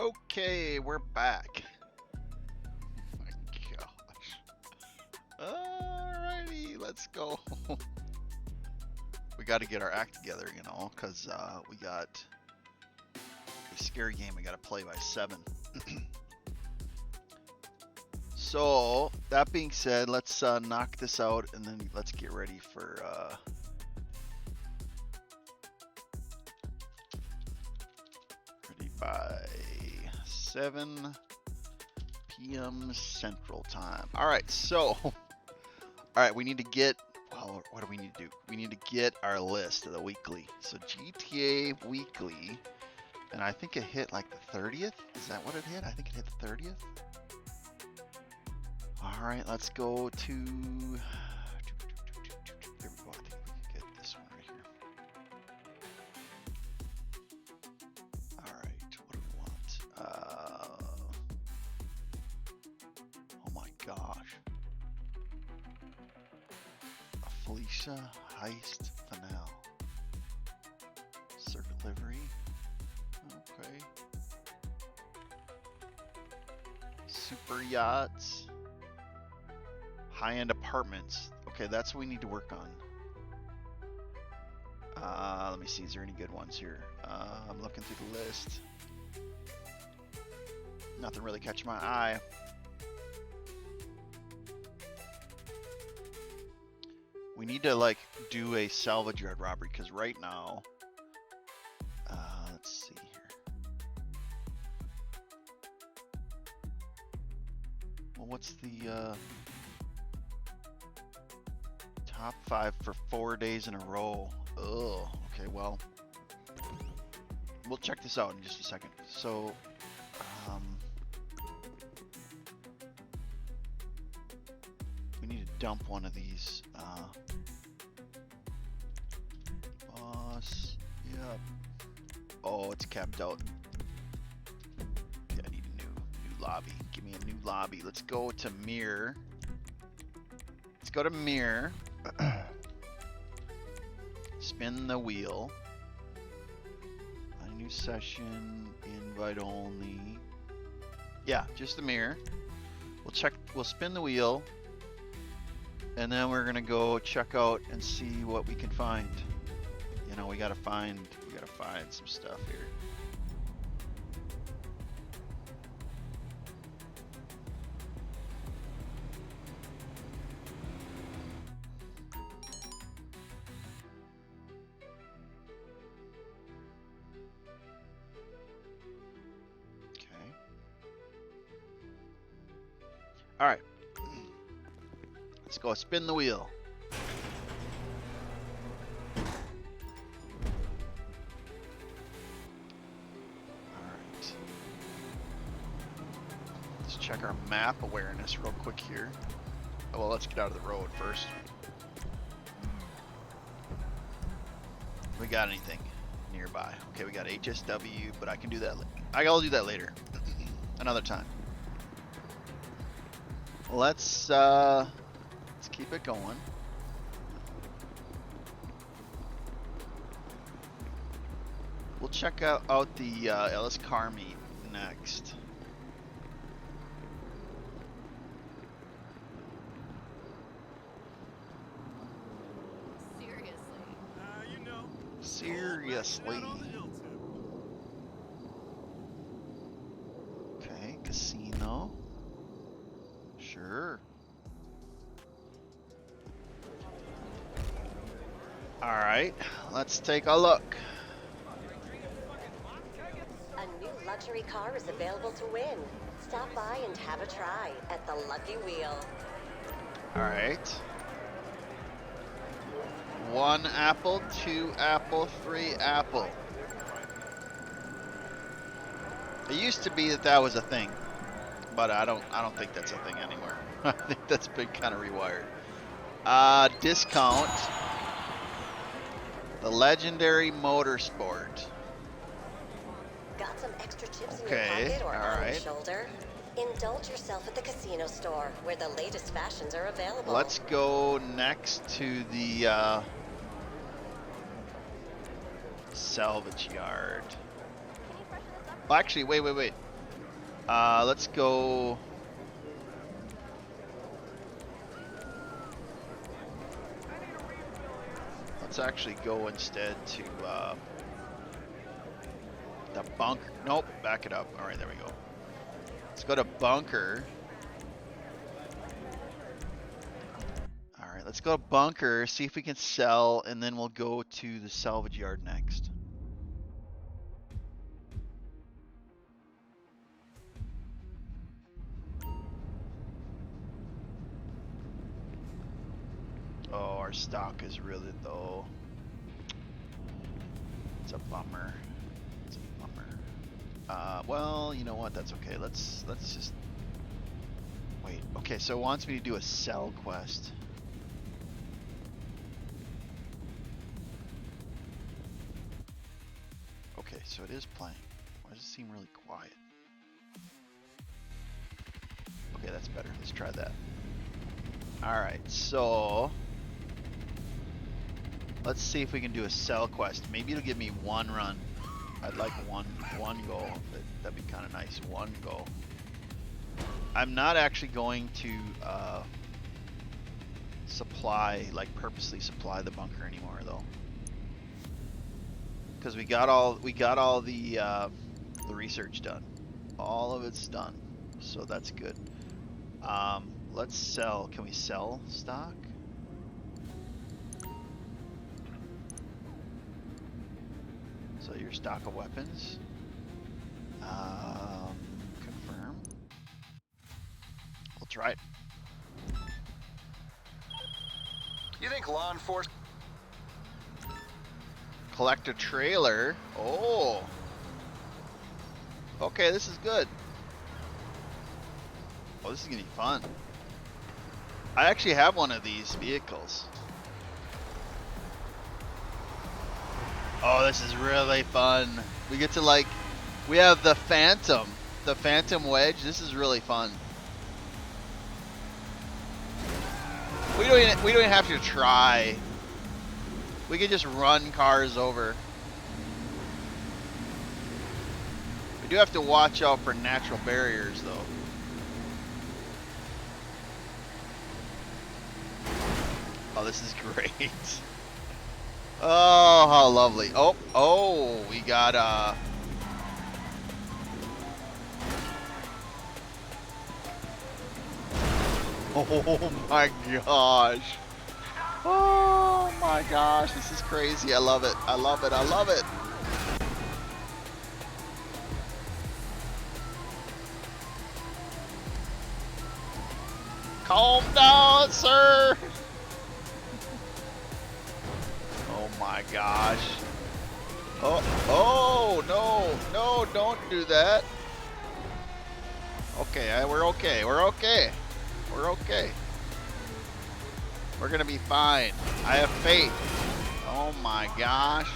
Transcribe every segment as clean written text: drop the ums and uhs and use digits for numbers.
Okay, we're back. Oh my gosh. Alrighty, let's go. We got to get our act together, you know, because we got a scary game we got to play by 7. So, that being said, let's knock this out and then let's get ready for ready by 7 p.m. Central Time. All right, so, all right, we need to get, well, what do we need to do? We need to get our list of the weekly. So GTA Weekly, and I think it hit like the 30th. Is that what it hit? I think it hit the 30th. All right, let's go to, there we go. I think we can get this one right here. All right, what do we want? Oh my gosh. A Felicia Heist Finale. Circuit Livery. Okay. Super Yachts. High-end apartments. Okay, that's what we need to work on. Let me see. Is there any good ones here? I'm looking through the list. Nothing really catching my eye. We need to like do a salvage yard robbery because right now, let's see here. Well, what's the top 5 for 4 days in a row? Oh, okay. Well, we'll check this out in just a second. So, we need to dump one of these. Boss, yep. Oh, it's capped out. Yeah, I need a new lobby. Give me a new lobby. Let's go to mirror. Let's go to mirror. Spin the wheel. A new session, invite only. Yeah, just the mirror. We'll spin the wheel. And then we're gonna go check out and see what we can find. You know, we gotta find some stuff here. All right, let's go spin the wheel. All right, let's check our map awareness real quick here. Oh, well, let's get out of the road first. We got anything nearby? Okay, we got HSW, but I can do that. I'll do that later, another time. Let's keep it going. We'll check out the Ellis car meet next. Seriously. Okay, casino. Sure. All right, let's take a look. A new luxury car is available to win. Stop by and have a try at the Lucky Wheel. All right. 1 apple, 2 apple, 3 apple. It used to be that was a thing, but I don't think that's a thing anymore. I think that's been kind of rewired. Discount. The legendary motorsport. Got some extra chips in your pocket or on your shoulder? Indulge yourself at the casino store, where the latest fashions are available. Let's go next to the salvage yard. Well, actually, wait. Let's go. Let's actually go instead to the bunker. Nope, back it up. All right, there we go. Let's go to bunker. All right, let's go to bunker, see if we can sell, and then we'll go to the salvage yard next. Oh, our stock is really low. It's a bummer. It's a bummer. Well, you know what? That's okay. Let's just wait. Okay, so it wants me to do a sell quest. Okay, so it is playing. Why does it seem really quiet? Okay, that's better. Let's try that. Alright, so let's see if we can do a sell quest. Maybe it'll give me one run. I'd like one go. That'd be kind of nice. One go. I'm not actually going to purposely supply the bunker anymore though, because we got all the research done. All of it's done, so that's good. Let's sell. Can we sell stock? So your stock of weapons. Confirm. We'll try it. You think law enforcement? Collect a trailer. Oh. Okay, this is good. Oh, this is gonna be fun. I actually have one of these vehicles. Oh, this is really fun. We get to we have the Phantom Wedge. This is really fun. We don't even have to try. We can just run cars over. We do have to watch out for natural barriers though. Oh, this is great. Oh, how lovely. Oh, we got oh my gosh. Oh my gosh, this is crazy. I love it. I love it. I love it. Calm down, sir. Oh my gosh. Oh, no, don't do that. Okay, we're okay. We're okay. We're okay. We're gonna be fine. I have faith. Oh my gosh.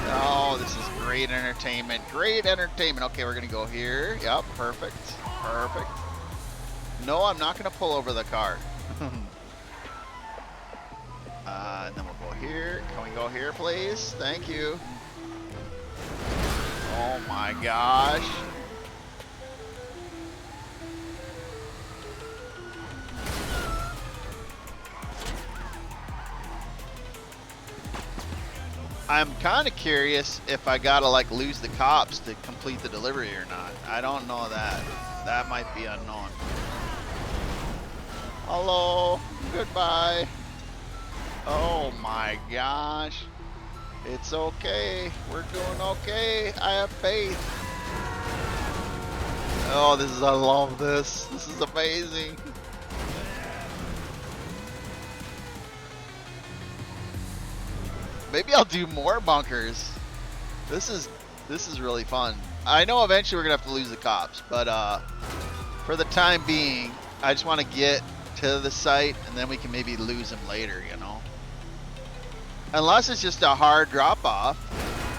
Oh, this is great entertainment. Great entertainment. Okay, we're gonna go here. Yep, perfect. Perfect. No, I'm not gonna pull over the car. And then we'll go here. Can we go here, please? Thank you. Oh my gosh. I'm kind of curious if I gotta lose the cops to complete the delivery or not. I don't know that. That might be unknown. Hello. Goodbye. Oh my gosh. It's okay. We're doing okay. I have faith. Oh, I love this. This is amazing. Maybe I'll do more bunkers. This is really fun. I know eventually we're gonna have to lose the cops, but for the time being, I just want to get to the site and then we can maybe lose them later, you know. Unless it's just a hard drop-off.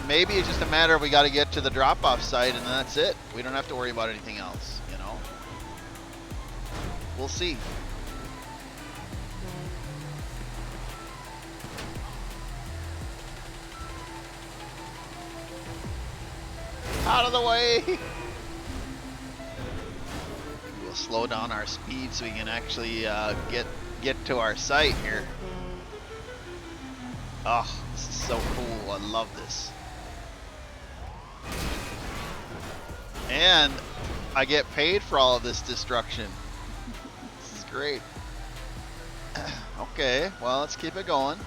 Maybe it's just a matter of we got to get to the drop-off site and that's it. We don't have to worry about anything else, you know. We'll see. Out of the way. We'll slow down our speed so we can actually get to our site here. Oh, this is so cool. I love this. And I get paid for all of this destruction. This is great. Okay, well, let's keep it going.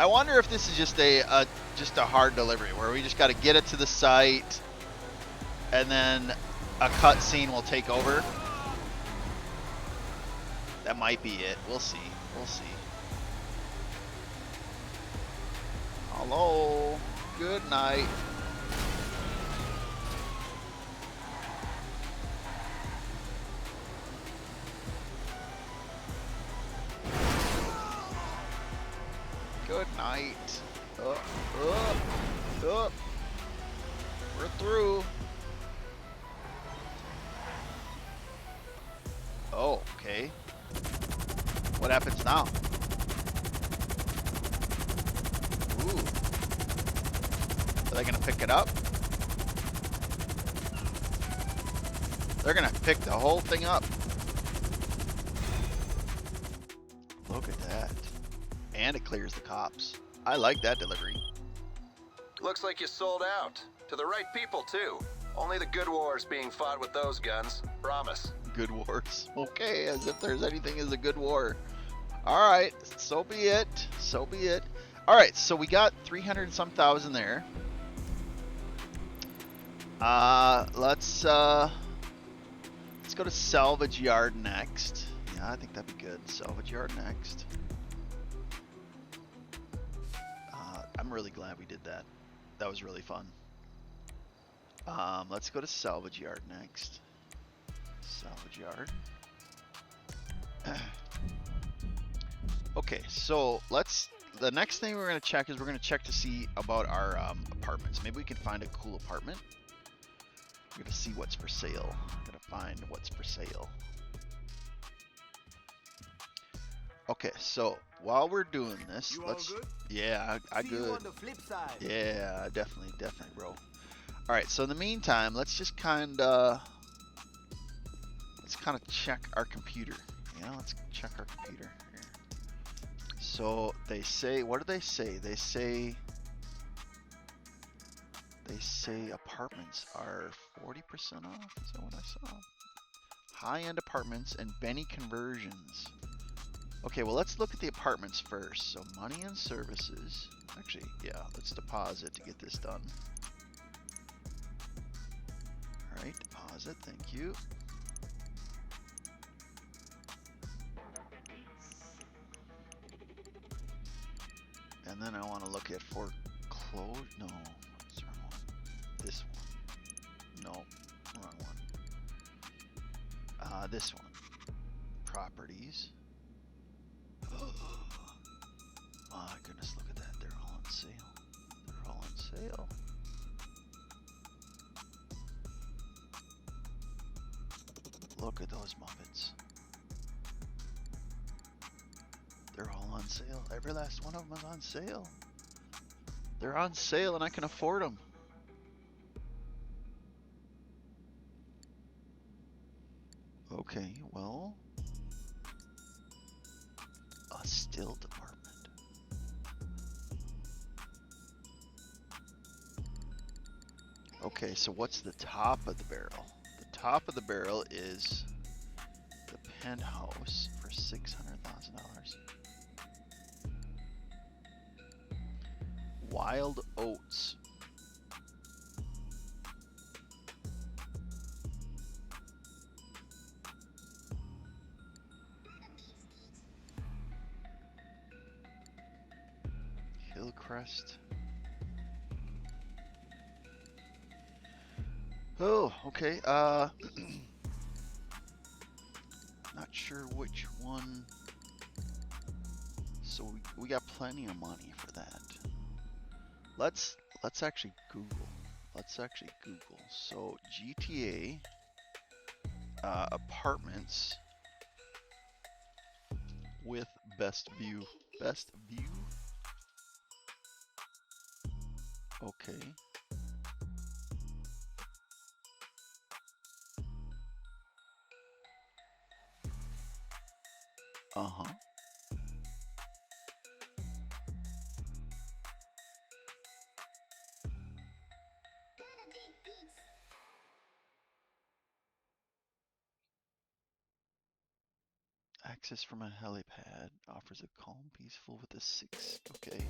I wonder if this is just a hard delivery where we just got to get it to the site and then a cutscene will take over. That might be it. We'll see. We'll see. Hello. Good night. Good night. Up. We're through. Oh, okay. What happens now? Ooh. Are they gonna pick it up? They're gonna pick the whole thing up. Look at that. And it clears the cops. I like that delivery. Looks like you sold out. To the right people, too. Only the good wars being fought with those guns. Promise. Good wars. Okay, as if there's anything as a good war. Alright, so be it. So be it. Alright, so we got 300 and some thousand there. Let's go to salvage yard next. Yeah, I think that'd be good. Salvage yard next. I'm really glad we did that. That was really fun. Let's go to salvage yard next. Salvage yard. Okay, so the next thing we're going to check is we're going to check to see about our apartments. Maybe we can find a cool apartment. We're going to see what's for sale. I'm going to find what's for sale. Okay, so while we're doing this, let's. Good? Yeah, I good. You on the flip side. Yeah, definitely, bro. All right, so in the meantime, let's just kind of check our computer. You know, let's check our computer here. So they say, what do they say? They say apartments are 40% off. Is that what I saw? High-end apartments and Benny conversions. Okay, well, let's look at the apartments first. So money and services. Actually, yeah, let's deposit to get this done. All right, deposit. Thank you. And then I want to look at foreclosure. No, what's the wrong one? This one. No, wrong one. This one. Properties. My goodness, look at that. They're all on sale. They're all on sale. Look at those Muppets. They're all on sale. Every last one of them is on sale. They're on sale and I can afford them. Okay, well, a still department. Okay, so what's the top of the barrel? The top of the barrel is the penthouse for $600,000. Wild oats. Hillcrest. Oh, okay. Not sure which one. So we got plenty of money for that. Let's actually Google. Let's actually Google. So GTA apartments with best view. Best view. Okay. Uh-huh. Access from a helipad offers a calm, peaceful with a 6. Okay.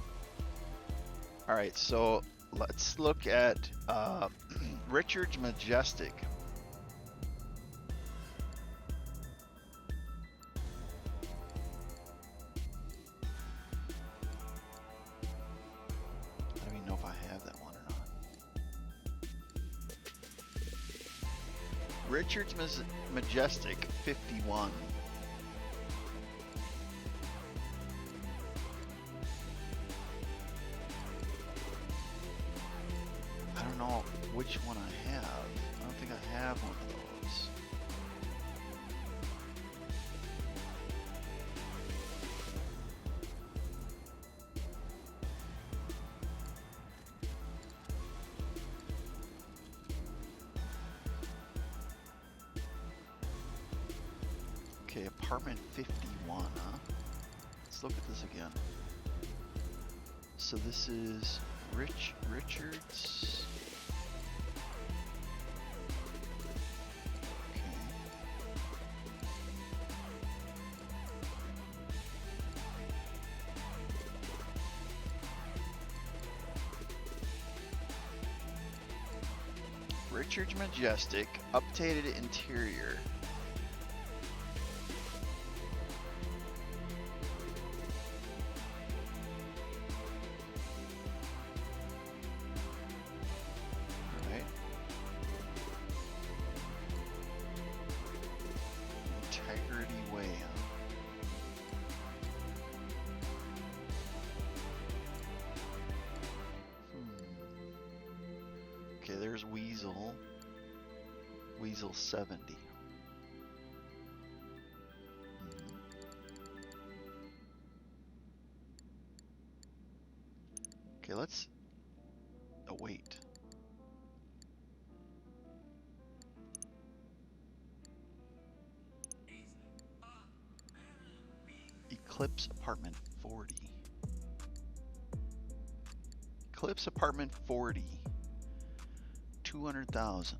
All right, so let's look at Richard's Majestic. I don't even know if I have that one or not. Richard's Majestic 51. I don't know which one I have. I don't think I have one of those. Okay, apartment 51, huh? Let's look at this again. So this is Richard's. Okay. Richard's Majestic, updated interior. Okay, there's Weasel. Weasel 70. Okay, let's... Oh, wait. Eclipse Apartment 40. Eclipse Apartment 40. 200,000.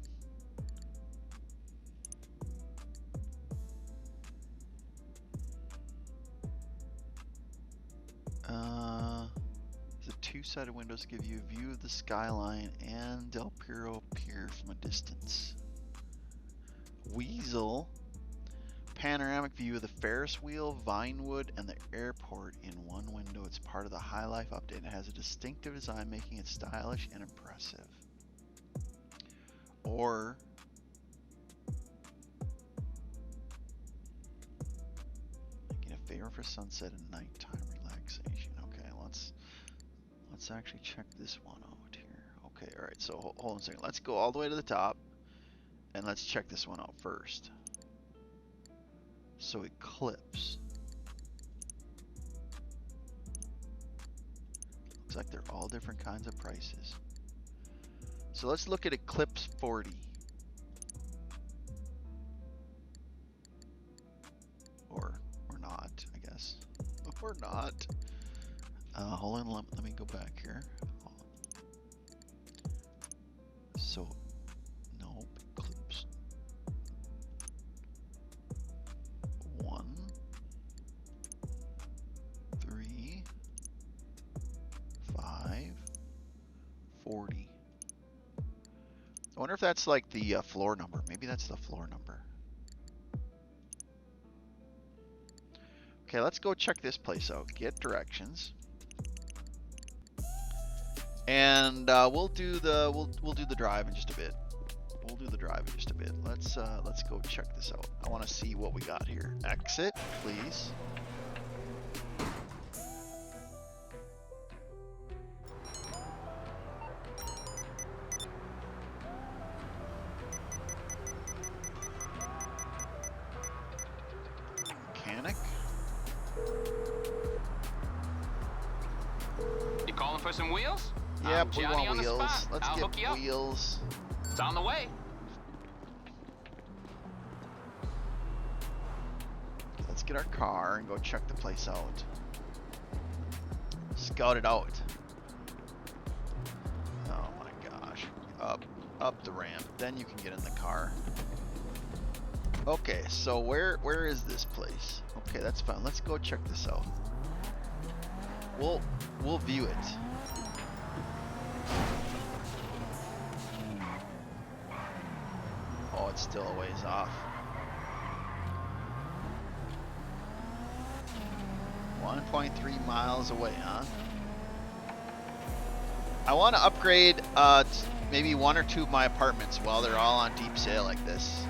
The two-sided windows give you a view of the skyline and Del Perro Pier from a distance. Weasel, panoramic view of the Ferris wheel, Vinewood, and the airport in one window. It's part of the High Life update. It has a distinctive design, making it stylish and impressive. Or making a favor for sunset and nighttime relaxation. Okay, let's actually check this one out here. Okay, all right. So hold on a second. Let's go all the way to the top, and let's check this one out first. So Eclipse. Looks like they're all different kinds of prices. So let's look at Eclipse 40. Or not, I guess. Or not. Hold on, let me go back here. So, nope, Eclipse 1, 3, 5, 40. I wonder if that's like the floor number. Maybe that's the floor number. Okay, let's go check this place out. Get directions, and we'll do the drive in just a bit. We'll do the drive in just a bit. Let's go check this out. I want to see what we got here. Exit, please. Mechanic. You calling for some wheels? Yep, we Johnny want on the wheels. spot. Let's I'll hook you get up. wheels. It's on the way. Let's get get our car and go check the place out. Scout it out. Oh my gosh. Up the ramp. Then you can get in the car. Okay, so where is this place? Okay, that's fine. Let's go check this out. We'll view it. Oh, it's still a ways off. 1.3 miles away, huh? I want to upgrade maybe 1 or 2 of my apartments while they're all on deep sale like this.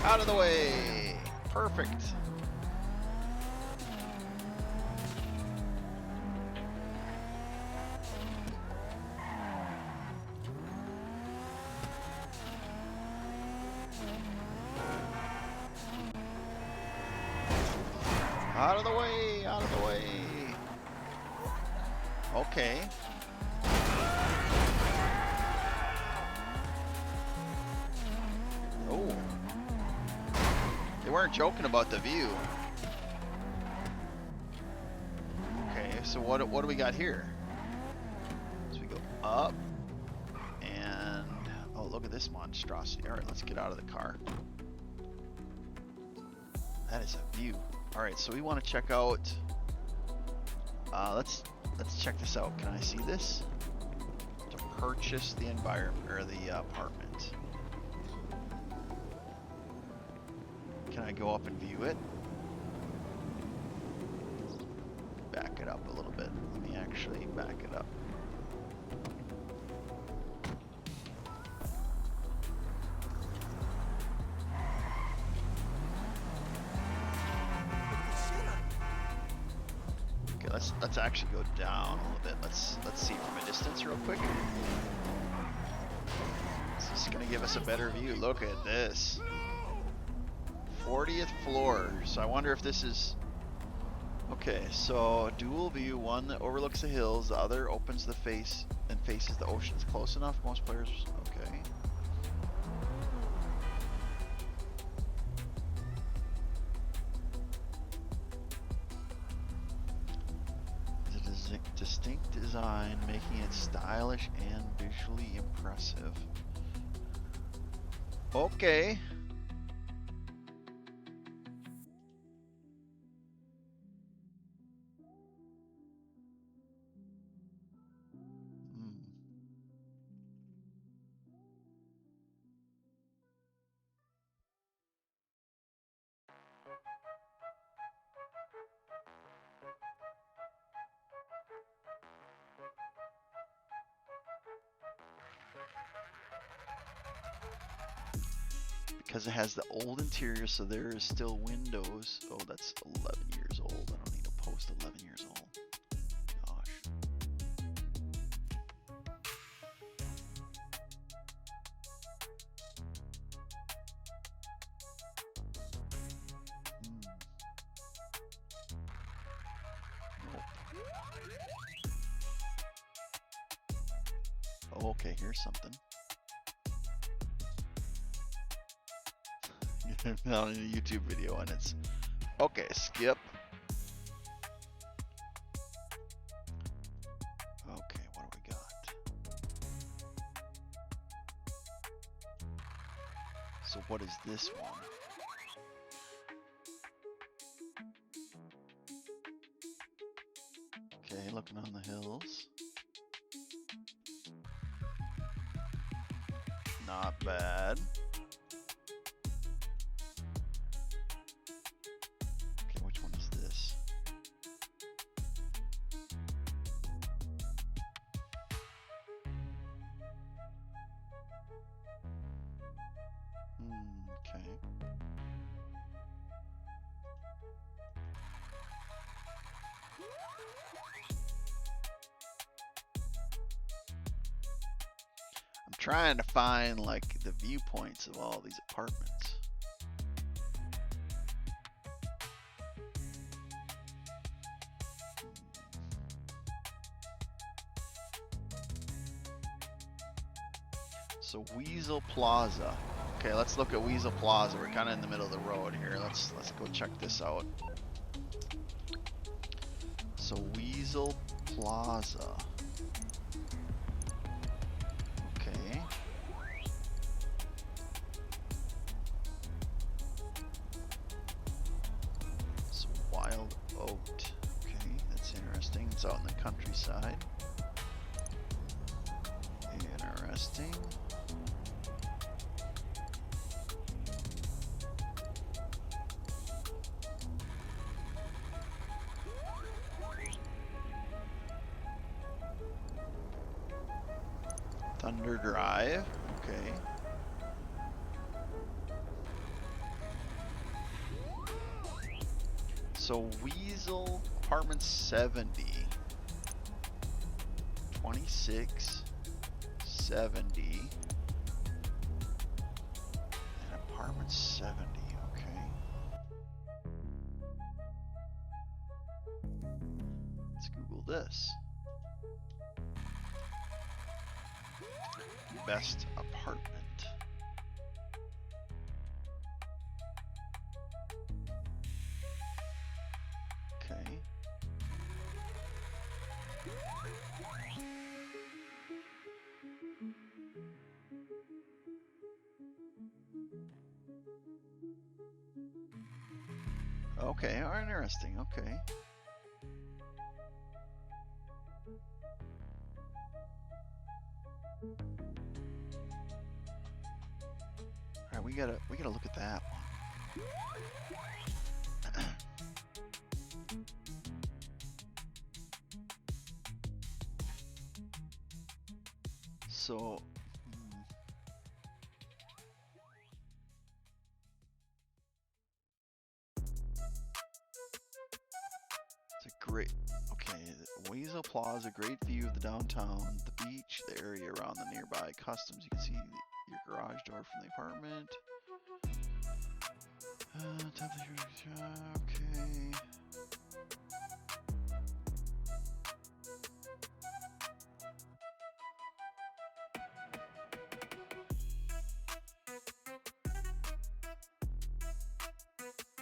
Out of the way. Perfect. Out of the way, out of the way. Okay. Oh. They weren't joking about the view. Okay, so what do we got here? So we go up and oh, look at this monstrosity. All right, let's get out of the car. That is a view. All right, so we want to check out. Let's check this out. Can I see this? To purchase the environment or the apartment. Can I go up and view it? Back it up a little bit. Let me actually back it up. Okay, let's actually go down a little bit. Let's see from a distance real quick. This is gonna give us a better view. Look at this. 40th floor. So I wonder if this is okay. So dual view, one that overlooks the hills, the other opens the face and faces the ocean. It's close enough. Most players. Okay. It's a distinct design, making it stylish and visually impressive. Okay. Because it has the old interior, so there is still windows. Oh, that's 11 years old. I don't need a post 11 years old. Gosh. Nope. Oh, okay, here's something. Not in a YouTube video, and it's okay. Skip. Okay, what do we got? So what is this one? Okay, looking on the hills. Not bad. trying to find like the viewpoints of all these apartments. So Weasel Plaza. Okay, let's look at Weasel Plaza. We're kind of in the middle of the road here. Let's go check this out. So Weasel Plaza. Okay. So Wild Oat. Okay, that's interesting. It's out in the countryside. Interesting. Thunder Drive, okay. So Weasel Apartment 70. 26, 70. And Apartment 70, okay. Let's Google this. Best apartment. Okay. Okay, oh, interesting, okay. Alright, we gotta look at that one. So it's a great, okay, Weasel Plaza, great view of the downtown, the beach, the area around the nearby customs. You can see your garage door from the apartment. Okay.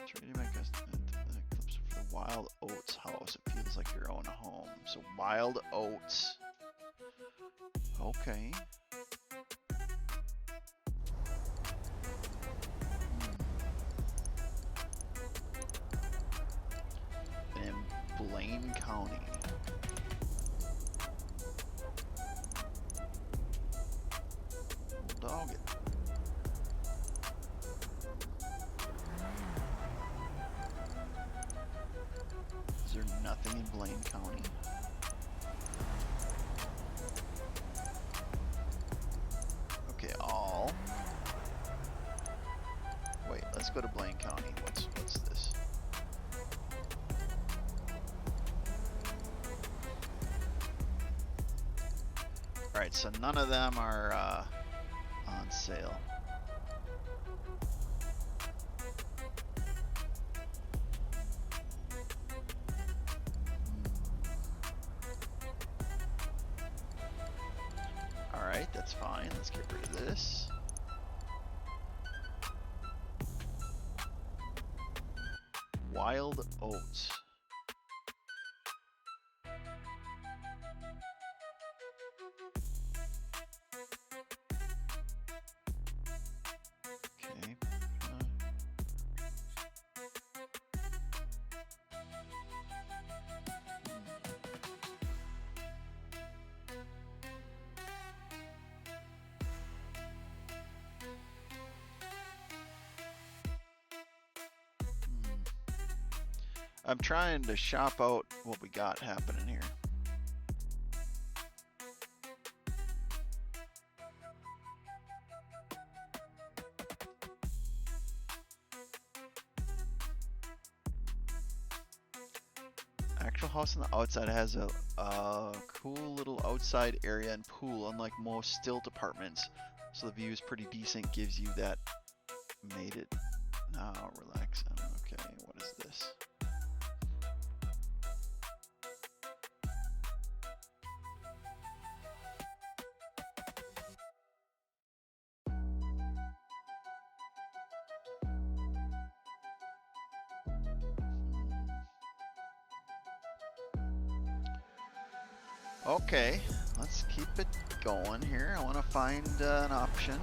Trading my custom clips for the Wild Oats house. It feels like your own home. So Wild Oats. Okay. In Blaine County. Dog it. Is there nothing in Blaine County? Okay, all. Wait, let's go to Blaine County. What's this? Alright, so none of them are on sale. Alright, that's fine. Let's get rid of this. Wild Oats. Okay. I'm trying to shop out what we got happening here. Actual house on the outside has a cool little outside area and pool, unlike most stilt apartments. So the view is pretty decent, gives you that. Made it. Now relax. Okay, what is this? Okay, let's keep it going here. I want to find an option.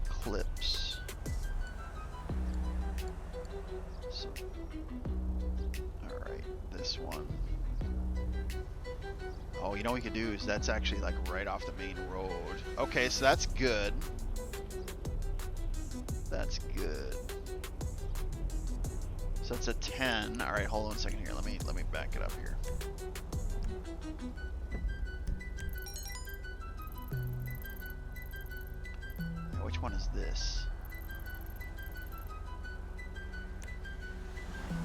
Eclipse. So, all right, this one. Oh, you know what we could do is that's actually like right off the main road. Okay, so that's good. That's good. So that's a 10. All right, hold on a second here. Let me back it up here. Now, which one is this?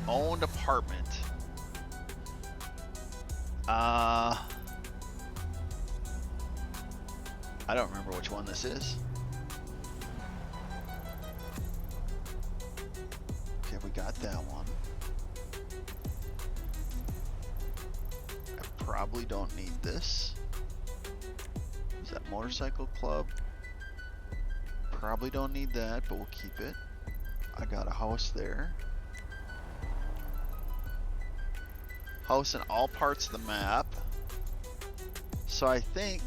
Owned apartment. I don't remember which one this is. Okay, we got that one. I probably don't need this. Is that motorcycle club? Probably don't need that, but we'll keep it. I got a house there. House in all parts of the map. So I think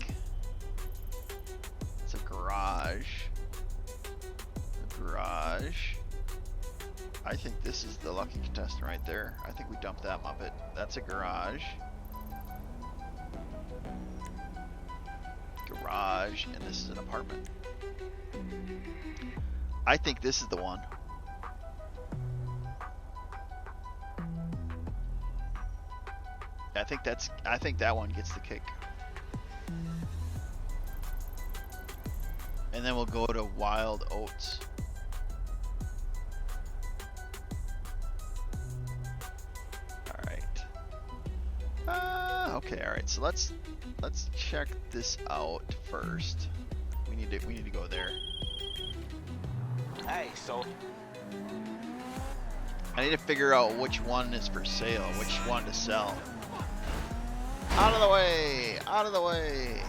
it's a garage. A garage. I think this is the lucky contestant right there. I think we dumped that Muppet. That's a garage. Garage, and this is an apartment. I think this is the one. I think that one gets the kick. And then we'll go to Wild Oats. Okay, all right. So let's check this out first. We need to go there. Hey, so I need to figure out which one is for sale, which one to sell. Out of the way! Out of the way!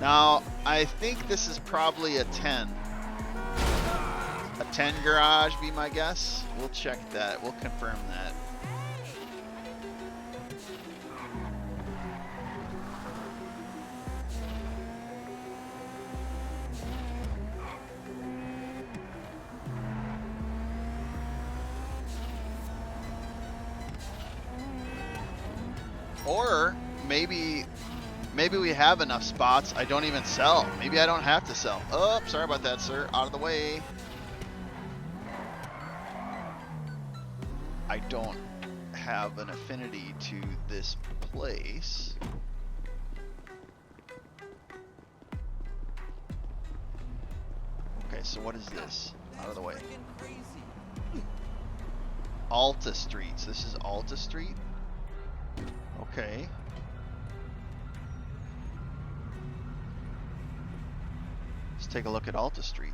Now, I think this is probably a 10. A 10 garage, be my guess. We'll check that. We'll confirm that. Or maybe we have enough spots I don't even sell. Maybe I don't have to sell. Oh, sorry about that, sir. Out of the way. I don't have an affinity to this place. Okay, so what is this? Out of the way. Alta Street. So this is Alta Street? Okay. Let's take a look at Alta Street.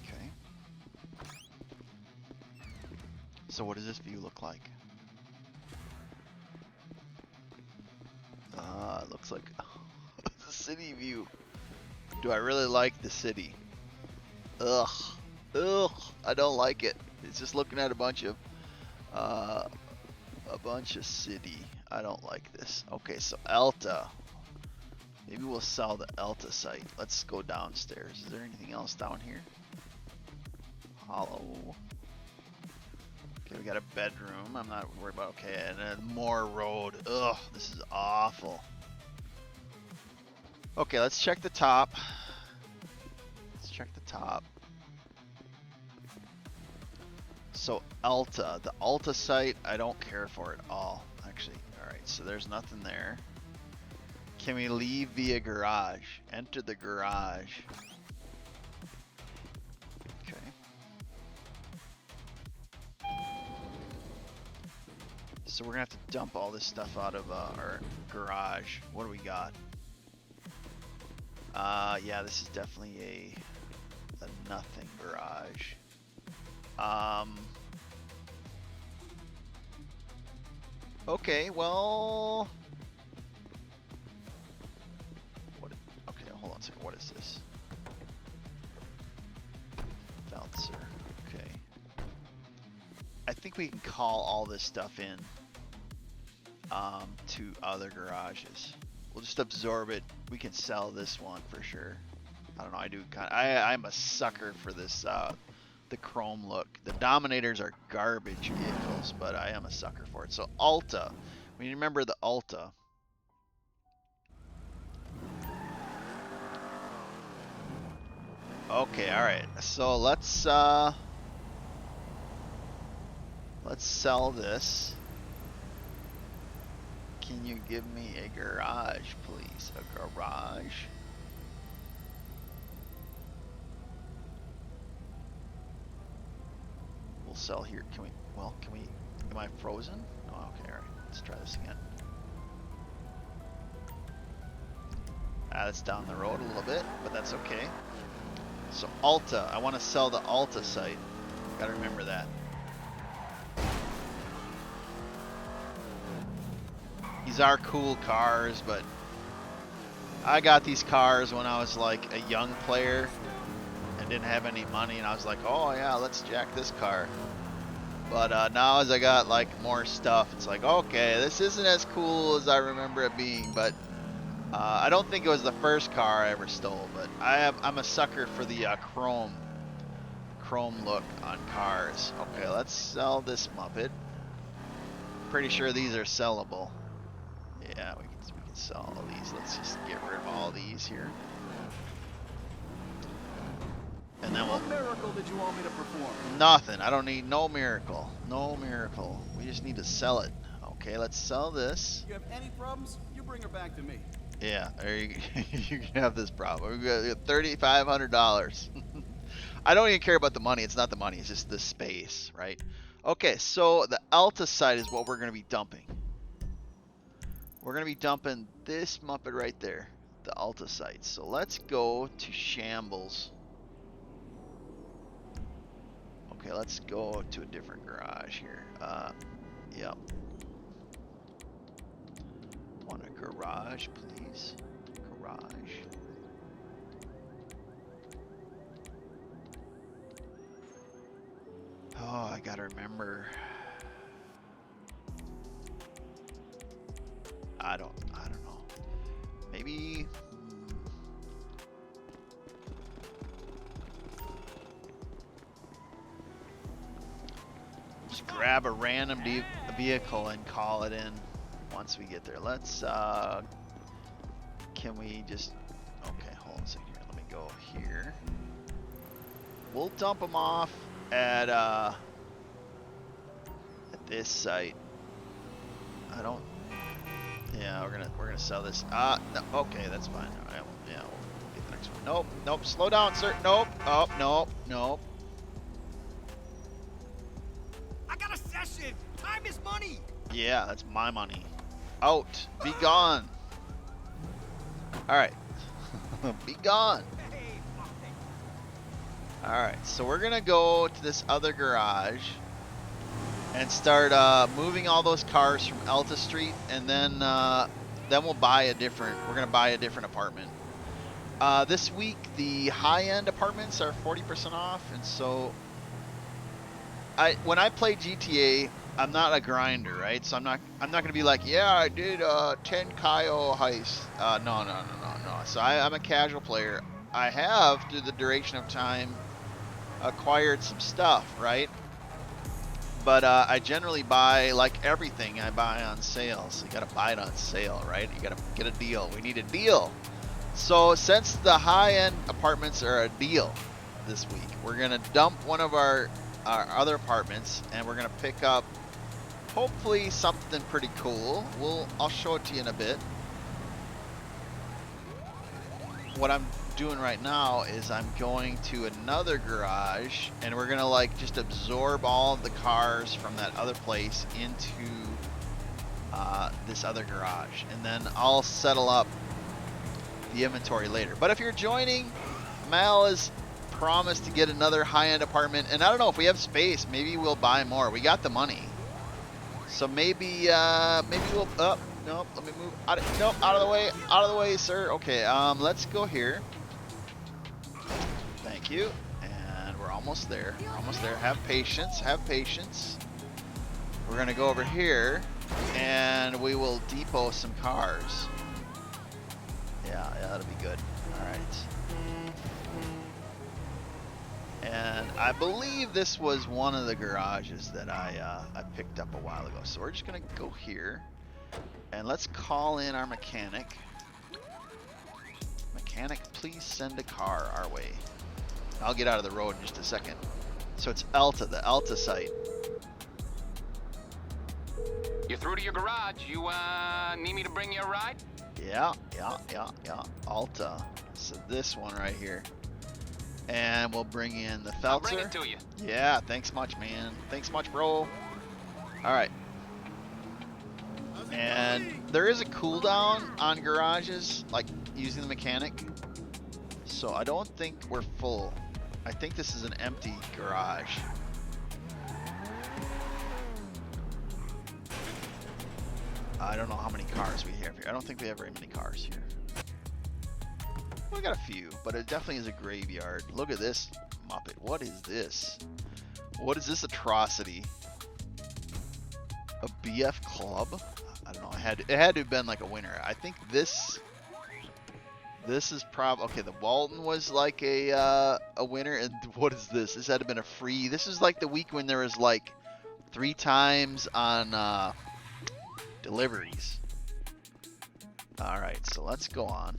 Okay. So what does this view look like? It looks like the city view. Do I really like the city? Ugh. I don't like it. It's just looking at a bunch of city. I don't like this. Okay, so Alta. Maybe we'll sell the Alta site. Let's go downstairs. Is there anything else down here? Hollow. Okay, we got a bedroom. I'm not worried about. Okay, and then more road. Ugh, this is awful. Okay, let's check the top. Let's check the top. So Alta, the Alta site, I don't care for at all. Actually, all right. So there's nothing there. Can we leave via garage? Enter the garage. Okay. So we're gonna have to dump all this stuff out of our garage. What do we got? Yeah, this is definitely a nothing garage. Okay, well. Okay, hold on a second. What is this? Bouncer. Okay. I think we can call all this stuff in to other garages. We'll just absorb it. We can sell this one for sure. I don't know. I'm a sucker for this. The chrome look. The Dominators are garbage vehicles, but I am a sucker for it. So Alta. We remember the Alta. Okay, all right. So let's sell this. Can you give me a garage, please? A garage. We'll sell here. Can we? Am I frozen? Oh, okay, all right. Let's try this again. That's down the road a little bit, but that's okay. So Alta, I want to sell the Alta site. Gotta remember that. These are cool cars, but I got these cars when I was like a young player and didn't have any money, and I was like, oh yeah, let's jack this car. But now as I got like more stuff, it's like, okay, this isn't as cool as I remember it being. But I don't think it was the first car I ever stole, but I'm a sucker for the chrome look on cars. Okay, let's sell this Muppet. Pretty sure these are sellable. Yeah, we can sell all these. Let's just get rid of all these here. And then What miracle did you want me to perform? Nothing. I don't need no miracle. No miracle. We just need to sell it. Okay, let's sell this. You have any problems? You bring her back to me. Yeah, there you can have this problem. We got $3,500. I don't even care about the money. It's not the money. It's just the space, right? Okay, so the Alta site is what we're going to be dumping. We're going to be dumping this Muppet right there, the Alta site. So let's go to Shambles. Okay, let's go to a different garage here. Yep. Want a garage, please? Garage. Oh, I gotta remember. I don't know. Maybe. Just grab a random vehicle and call it in once we get there. Let's. Can we just? Okay, hold on a second here. Let me go here. We'll dump them off at this site. I don't. Yeah, we're gonna sell this. No, okay, that's fine. All right, yeah, we'll get the next one. Nope. Slow down, sir. Nope. Oh, nope. I got a session. Time is money. Yeah, that's my money. Out. Be gone. All right. Be gone. Hey, fuck it. All right. So we're gonna go to this other garage and start moving all those cars from Alta Street, and then we'll buy a different. We're gonna buy a different apartment. This week the high-end apartments are 40% off, and so when I play GTA, I'm not a grinder, right? So I'm not gonna be like, yeah, I did 10 Kaio heist. No. So I'm a casual player. I have, through the duration of time, acquired some stuff, right? But I generally buy, like everything I buy on sale. So you gotta buy it on sale, right? You gotta get a deal. We need a deal. So since the high-end apartments are a deal this week, we're gonna dump one of our other apartments, and we're gonna pick up hopefully something pretty cool. I'll show it to you in a bit. what I'm doing right now is I'm going to another garage, and we're gonna like just absorb all of the cars from that other place into this other garage, and then I'll settle up the inventory later. But if you're joining, Mal has promised to get another high-end apartment, and I don't know if we have space. Maybe we'll buy more. We got the money, so maybe we'll. Nope. Let me move. Nope. Out of the way, sir. Okay. Let's go here. Thank you. And we're almost there. We're almost there. Have patience. Have patience. We're gonna go over here, and we will depot some cars. Yeah, that'll be good. All right. And I believe this was one of the garages that I picked up a while ago. So we're just gonna go here, and let's call in our mechanic. Mechanic, please send a car our way. I'll get out of the road in just a second. So it's Alta, the Alta site. You're through to your garage. You need me to bring you a ride? Yeah. Alta. So this one right here. And we'll bring in the Feltzer. I'll bring it to you. Yeah, thanks much, man. Thanks much, bro. Alright. And there is a cooldown on garages, like using the mechanic. So I don't think we're full. I think this is an empty garage. I don't know how many cars we have here. I don't think we have very many cars here. We got a few, but it definitely is a graveyard. Look at this Muppet. What is this? What is this atrocity? A BF club? I don't know. It had to have been like a winner. I think this is probably okay. The Walton was like a winner, and what is this? This had to have been a free. This is like the week when there was like 3 times on deliveries. All right, so let's go on.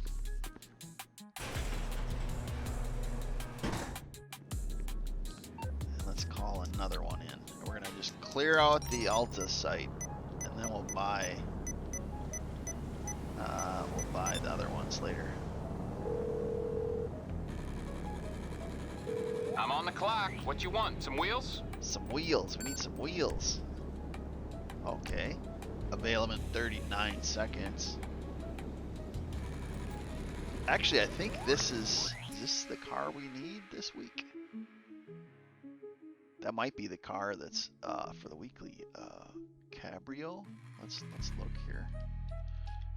And let's call another one in. We're gonna just clear out the Alta site, and then we'll buy the other ones later. I'm on the clock. What you want? Some wheels? Some wheels. We need some wheels. Okay. Available in 39 seconds. Actually, I think this is this the car we need this week? That might be the car that's for the weekly Cabrio. Let's look here.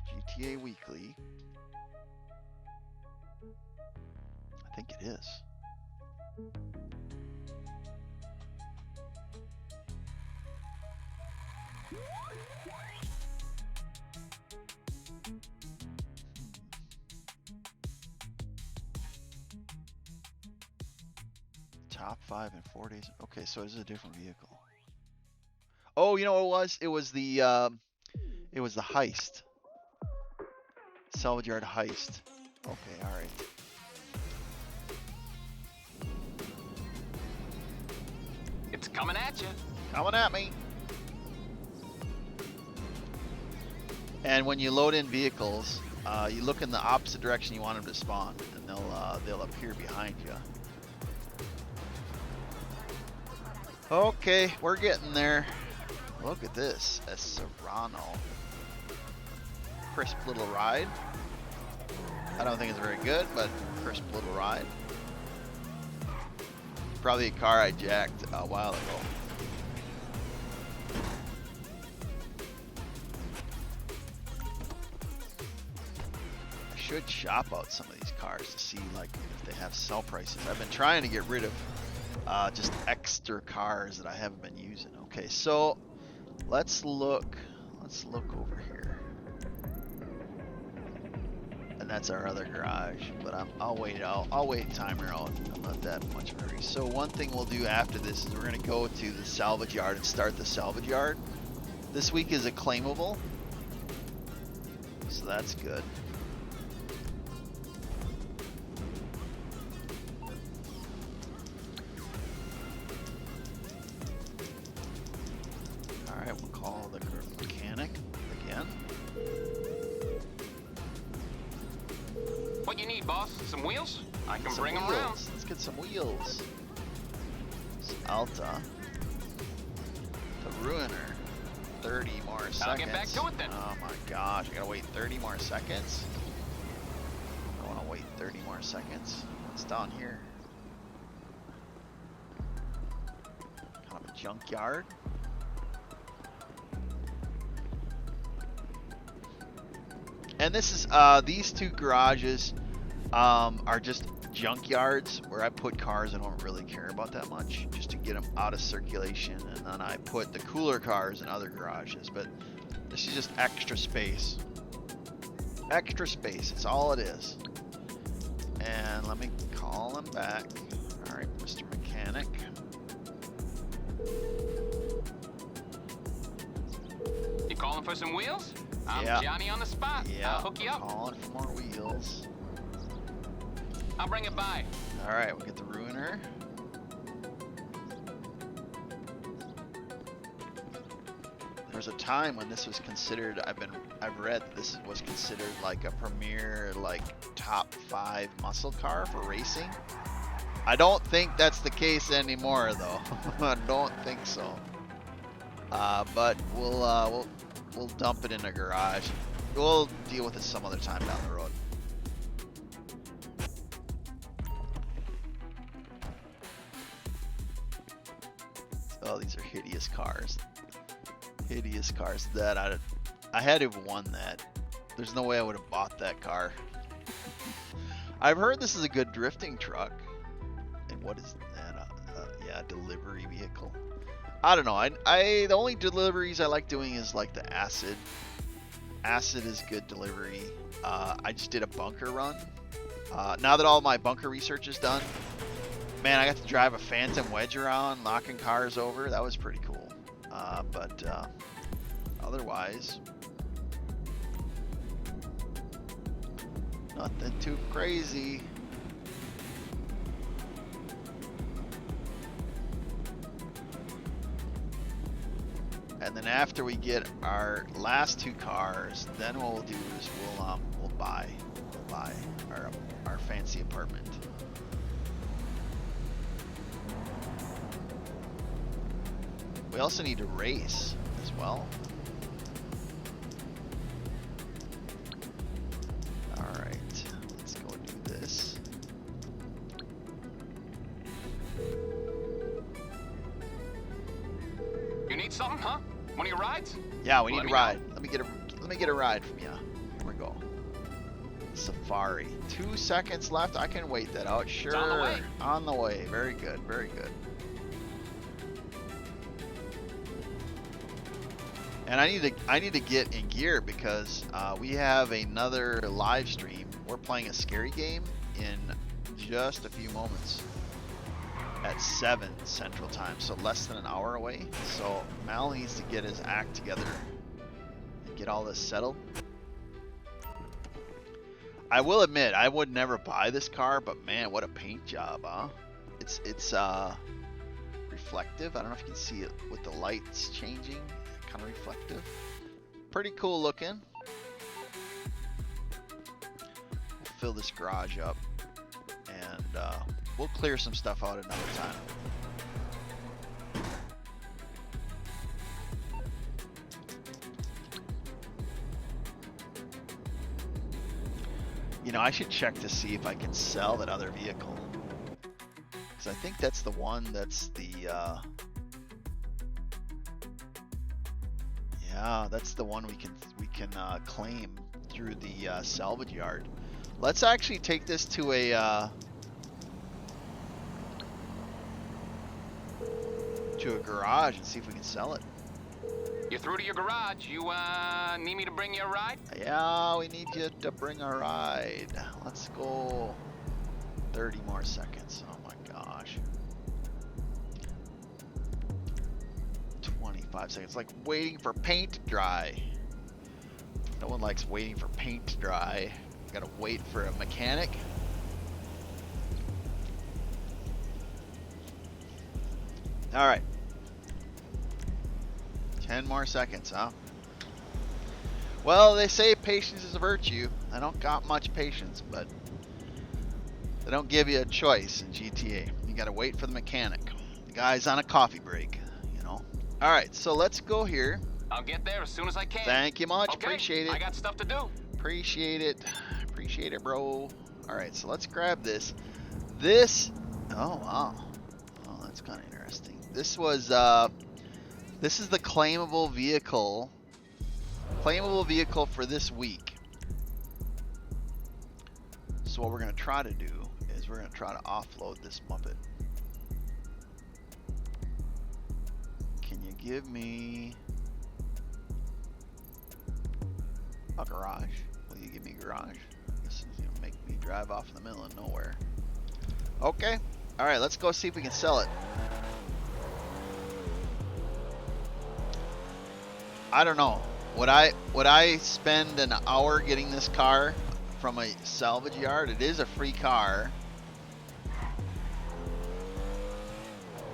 GTA Weekly. I think it is. Top 5 in 4 days. Okay, so this is a different vehicle. Oh, you know what it was? It was the heist. Salvage yard heist. Okay, all right. It's coming at you. Coming at me. And when you load in vehicles, you look in the opposite direction you want them to spawn, and they'll appear behind you. Okay, we're getting there. Look at this, a Serrano. Crisp little ride. I don't think it's very good, but crisp little ride. Probably a car I jacked a while ago. I should shop out some of these cars to see like if they have sell prices. I've been trying to get rid of just extra cars that I haven't been using. Okay, so let's look over here. And that's our other garage, but I'll wait timer out. I'm not that much of a hurry. So one thing we'll do after this is we're gonna go to the salvage yard and start the salvage yard. This week is a claimable, so that's good. All right, we'll call the mechanic again. What What you need, boss? Some wheels? I can Some bring them wheels. around. Let's get some wheels. Alta. The Ruiner. 30 more seconds. I'll get back to it then. Oh my gosh, I gotta wait 30 more seconds. I wanna wait 30 more seconds. It's down here. Kind of a junkyard. And this is, these two garages are just junkyards where I put cars I don't really care about that much, just to get them out of circulation, and then I put the cooler cars in other garages. But this is just extra space. Extra space, it's all it is. And let me call him back. Alright, Mr. Mechanic. You calling for some wheels? I'm Yeah. Johnny on the spot. Yeah, I'll hook you up. calling for more wheels. I'll bring it by. Alright, we'll get the Ruiner. There was a time when this was considered, I've read that this was considered like a premier, like top 5 muscle car for racing. I don't think that's the case anymore though. I don't think so. But we'll dump it in a garage. We'll deal with it some other time down the road. Oh, these are hideous cars. Hideous cars. That I had to have won that. There's no way I would have bought that car. I've heard this is a good drifting truck. And what is that? Yeah, delivery vehicle. I don't know. The only deliveries I like doing is like the acid. Acid is good delivery. I just did a bunker run. Now that all my bunker research is done, man, I got to drive a Phantom Wedge around, knocking cars over. That was pretty cool. But otherwise, nothing too crazy. And then after we get our last 2 cars, then what we'll do is we'll buy our fancy apartment. We also need to race as well. Alright, let's go do this. You need something, huh? One of your rides? Yeah, we need Let a me ride. Let me get a ride from you. Here we go. Safari. 2 seconds left. I can wait that out. Sure. It's on the way. On the way. Very good. Very good. And I need to get in gear because we have another live stream. We're playing a scary game in just a few moments at 7 Central Time, so less than an hour away. So Mal needs to get his act together and get all this settled. I will admit, I would never buy this car, but man, what a paint job, huh? It's reflective. I don't know if you can see it with the lights changing. Kind of reflective. Pretty cool looking. We'll fill this garage up and we'll clear some stuff out another time. You know, I should check to see if I can sell that other vehicle. Because I think that's the one that's the... Yeah, that's the one we can claim through the salvage yard. Let's actually take this to a garage and see if we can sell it. You're through to your garage. You need me to bring you a ride? Yeah, we need you to bring a ride. Let's go. 30 more seconds. Oh my gosh. 25 seconds. Like waiting for paint to dry. No one likes waiting for paint to dry. Gotta wait for a mechanic. Alright. 10 more seconds, huh? Well, they say patience is a virtue. I don't got much patience, but They don't give you a choice in GTA. You gotta wait for the mechanic. The guy's on a coffee break, you know. All right, so let's go here. I'll get there as soon as I can. Thank you much. Okay, Appreciate it. I got stuff to do. Appreciate it. Appreciate it, bro. All right, so let's grab this. This. Oh wow. Oh, that's kind of interesting. This was. This is the claimable vehicle. Claimable vehicle for this week. So what we're gonna try to do is we're gonna try to offload this Muppet. Can you give me a garage? Will you give me a garage? This is gonna make me drive off in the middle of nowhere. Okay. All right, let's go see if we can sell it. I don't know. Would I spend an hour getting this car from a salvage yard? It is a free car.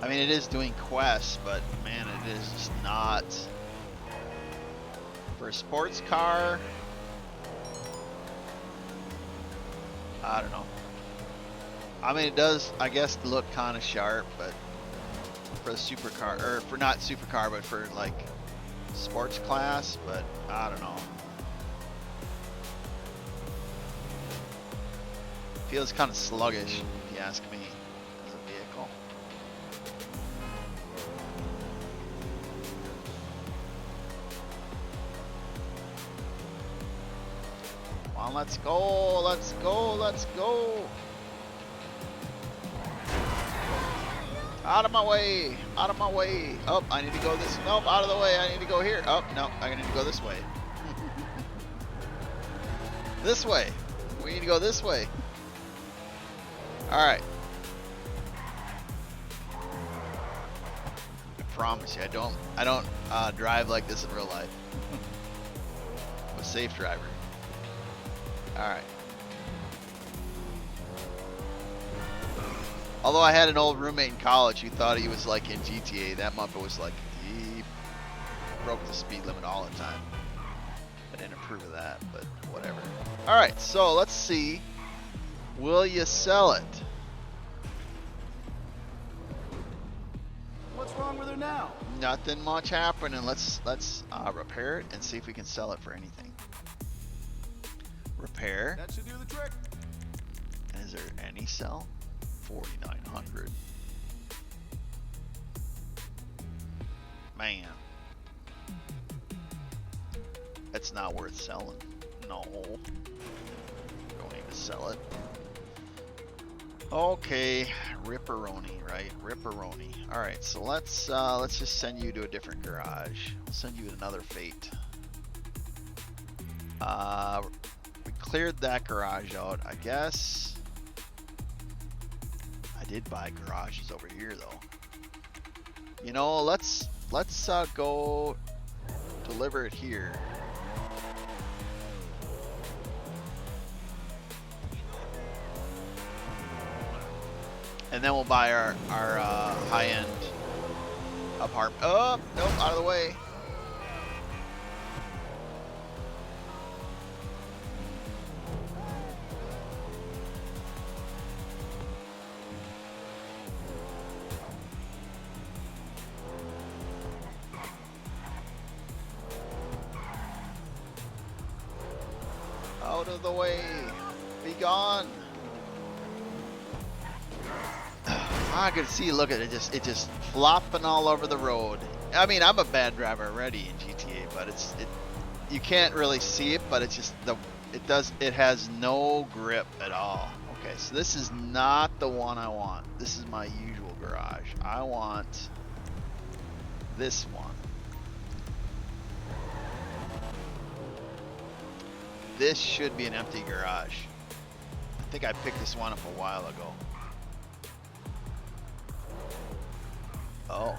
I mean, it is doing quests, but man, it is just not for a sports car. I don't know. I mean, it does, I guess, look kind of sharp, but for a supercar, or for not supercar, but for like sports class, but I don't know. Feels kind of sluggish, if you ask me, as a vehicle. Come on, let's go, let's go, let's go. Out of my way, out of my way. Oh, I need to go this, nope, out of the way, I need to go here. Oh, no, I need to go this way. This way, we need to go this way. All right. I promise you, I don't drive like this in real life. I'm a safe driver. All right. Although I had an old roommate in college who thought he was like in GTA, that Muppet was like, he broke the speed limit all the time. I didn't approve of that, but whatever. All right, so let's see. Will you sell it? What's wrong with her now? Nothing much happening. Let's repair it and see if we can sell it for anything. Repair. That should do the trick. And is there any sell? 4,900. Man, it's not worth selling. No, don't need to sell it. Okay, Ripperoni, right? Ripperoni. All right, so let's just send you to a different garage. We'll send you to another fate. We cleared that garage out, I guess. I did buy garages over here though. You know, let's go deliver it here. And then we'll buy our high-end apartment. Oh, nope, out of the way. Out of the way. Be gone. I could see, look at it, it just flopping all over the road. I mean, I'm a bad driver already in GTA, but you can't really see it, but it's just it has no grip at all. Okay, so this is not the one I want. This is my usual garage. I want this one. This should be an empty garage. I think I picked this one up a while ago. Oh.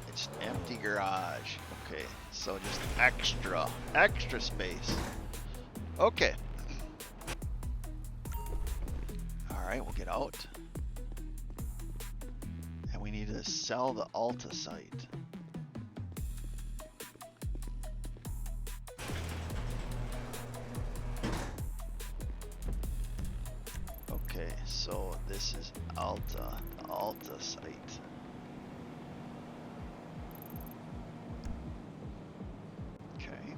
It's an empty garage. Okay, so just extra space. Okay. Alright, we'll get out. And we need to sell the Alta site. so this is Alta, the Alta site. Okay.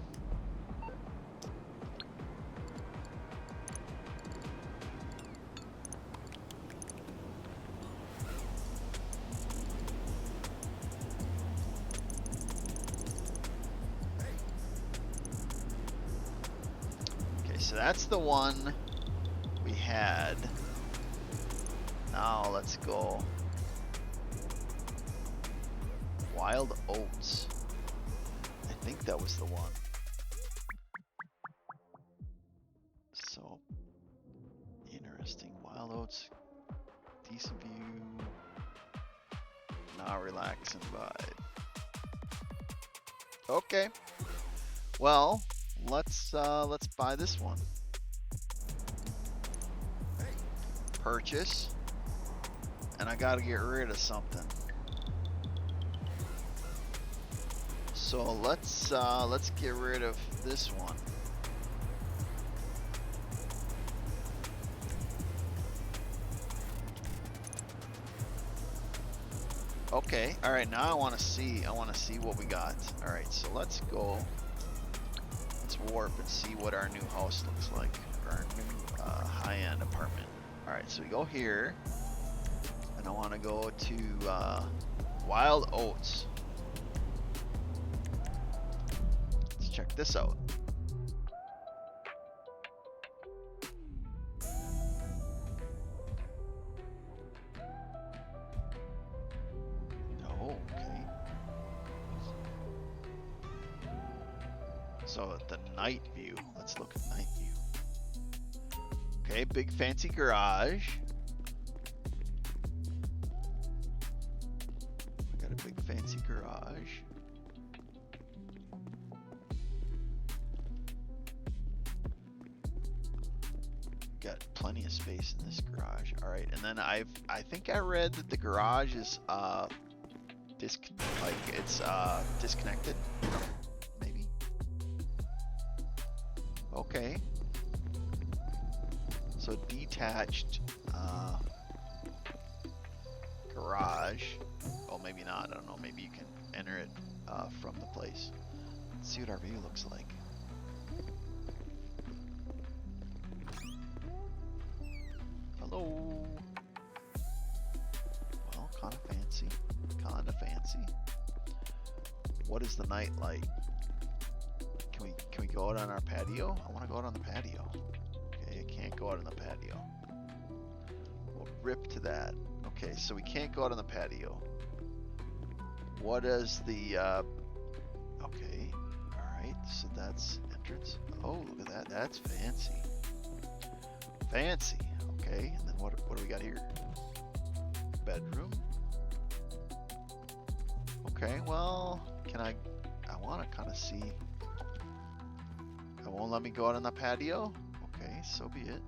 Okay, so that's the one we had. Now let's go. Wild Oats. I think that was the one. So interesting. Wild Oats. Decent view. Now relax and vibe. Okay. Well, let's buy this one. Purchase. And I gotta get rid of something. So let's get rid of this one. Okay, all right, now I want to see what we got. All right, so let's go. Let's warp and see what our new house looks like, our new high-end apartment. All right, so we go here. And I want to go to Wild Oats. Let's check this out. Oh, okay. So the night view. Let's look at night view. Okay, big fancy garage. Big fancy garage. Got plenty of space in this garage. All right, and then I think I read that the garage is disconnected. Maybe. Okay. So detached garage. Oh, maybe not. I don't know. Maybe you can enter it from the place. Let's see what our view looks like. Hello. Well, kind of fancy. Kind of fancy. What is the night like? Can we go out on our patio? I want to go out on the patio. Okay, I can't go out on the patio. We'll rip to that. Okay, so we can't go out on the patio. What is the, okay, alright, so that's entrance. Oh, look at that, that's fancy. Fancy, okay, and then what do we got here? Bedroom. Okay, well, I want to kind of see. It won't let me go out on the patio? Okay, so be it.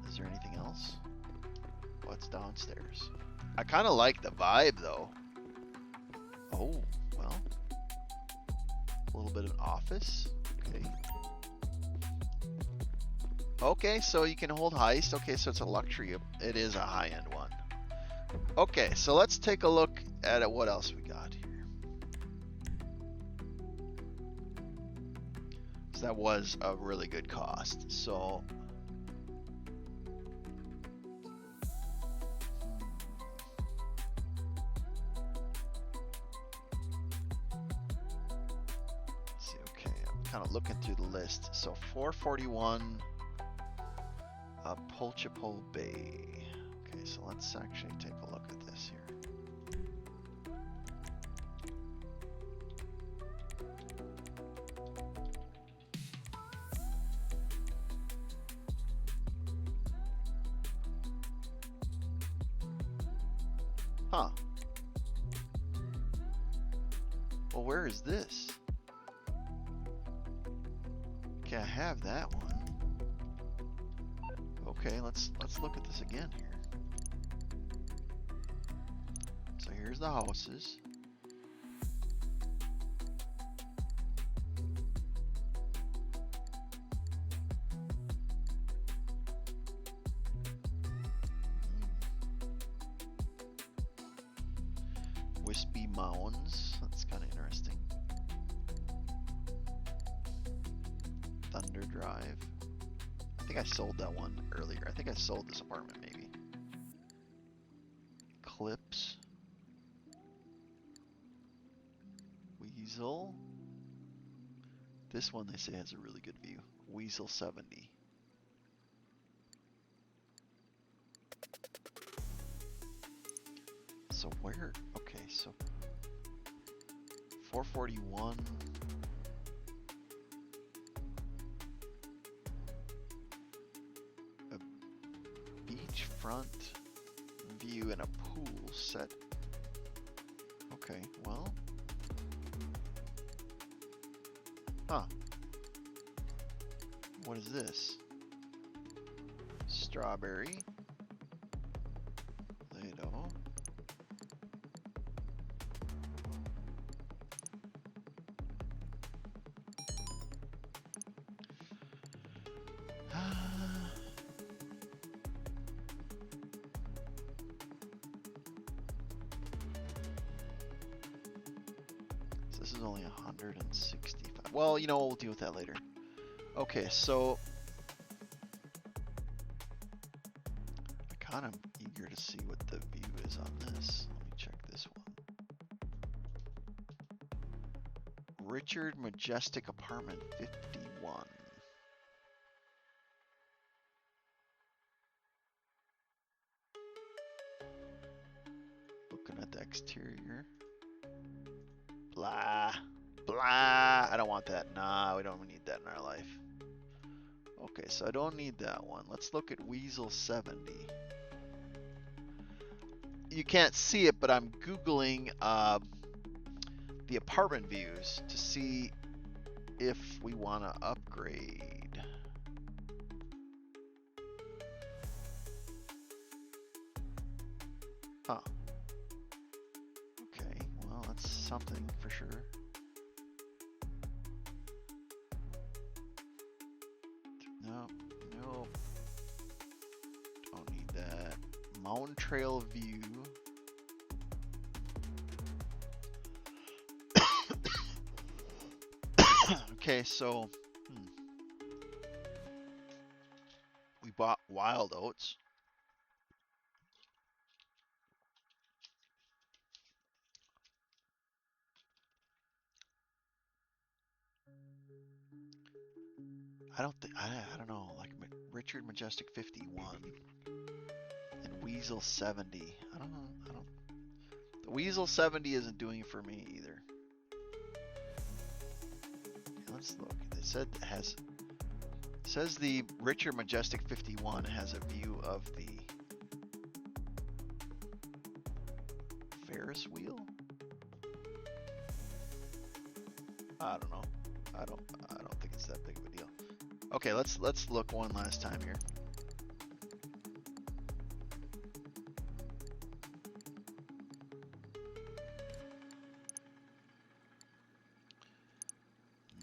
Is there anything else? What's downstairs? I kind of like the vibe though. Oh, well. A little bit of an office. Okay. Okay, so you can hold heist. Okay, so it's a luxury. It is a high-end one. Okay, so let's take a look at it. What else we got here? So that was a really good cost. So kind of looking through the list. So 441 Polchapole Bay. Okay, so let's actually take a look at this here. Huh. Well, where is this? Okay, I have that one. Okay, let's look at this again here. So here's the houses. Wispy Mounds. That's kind of interesting. Thunder Drive. I think I sold that one earlier. I think I sold this apartment maybe. Clips. Weasel. This one they say has a really good view. Weasel 70. So where? Okay, so 441. A beachfront view and a pool set. Okay, well. Huh. What is this? Strawberry. Play-Doh. So this is only 165. Well, you know, we'll deal with that later. Okay, so I kind of eager to see what the view is on this. Let me check this one. Richard Majestic Apartment 51. Looking at the exterior. Blah. Blah. I don't want that. Nah, we don't need that in our life. Okay, so I don't need that one. Let's look at Weasel 70. You can't see it, but I'm Googling the apartment views to see if we want to upgrade. Huh. Okay, well, that's something for sure. No, no. Don't need that. Mountain Trail view. Okay, so we bought wild oats. I don't know, like Richard Majestic 51 and Weasel 70. I don't know. The Weasel 70 isn't doing it for me either. Okay, let's look. It said it says the Richard Majestic 51 has a view of the Ferris wheel. I don't know. I don't think it's that big of a deal. Okay, let's look one last time here.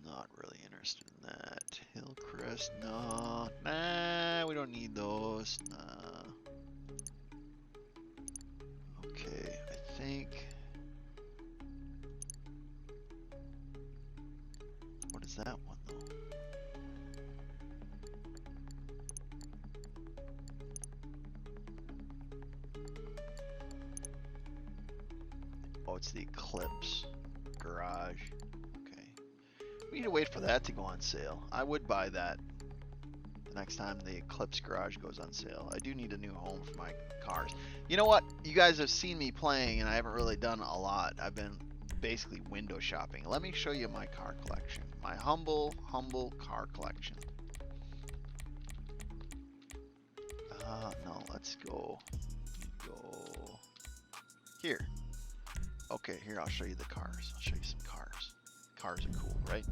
Not really interested in that. Hillcrest, no. Nah, we don't need those. Nah. Okay, I think. What is that one though? Oh, it's the Eclipse Garage. Okay. We need to wait for that to go on sale. I would buy that the next time the Eclipse Garage goes on sale. I do need a new home for my cars. You know what? You guys have seen me playing and I haven't really done a lot. I've been basically window shopping. Let me show you my car collection. My humble car collection. No, let's go here. Okay, here, I'll show you the cars. I'll show you some cars. Cars are cool, right?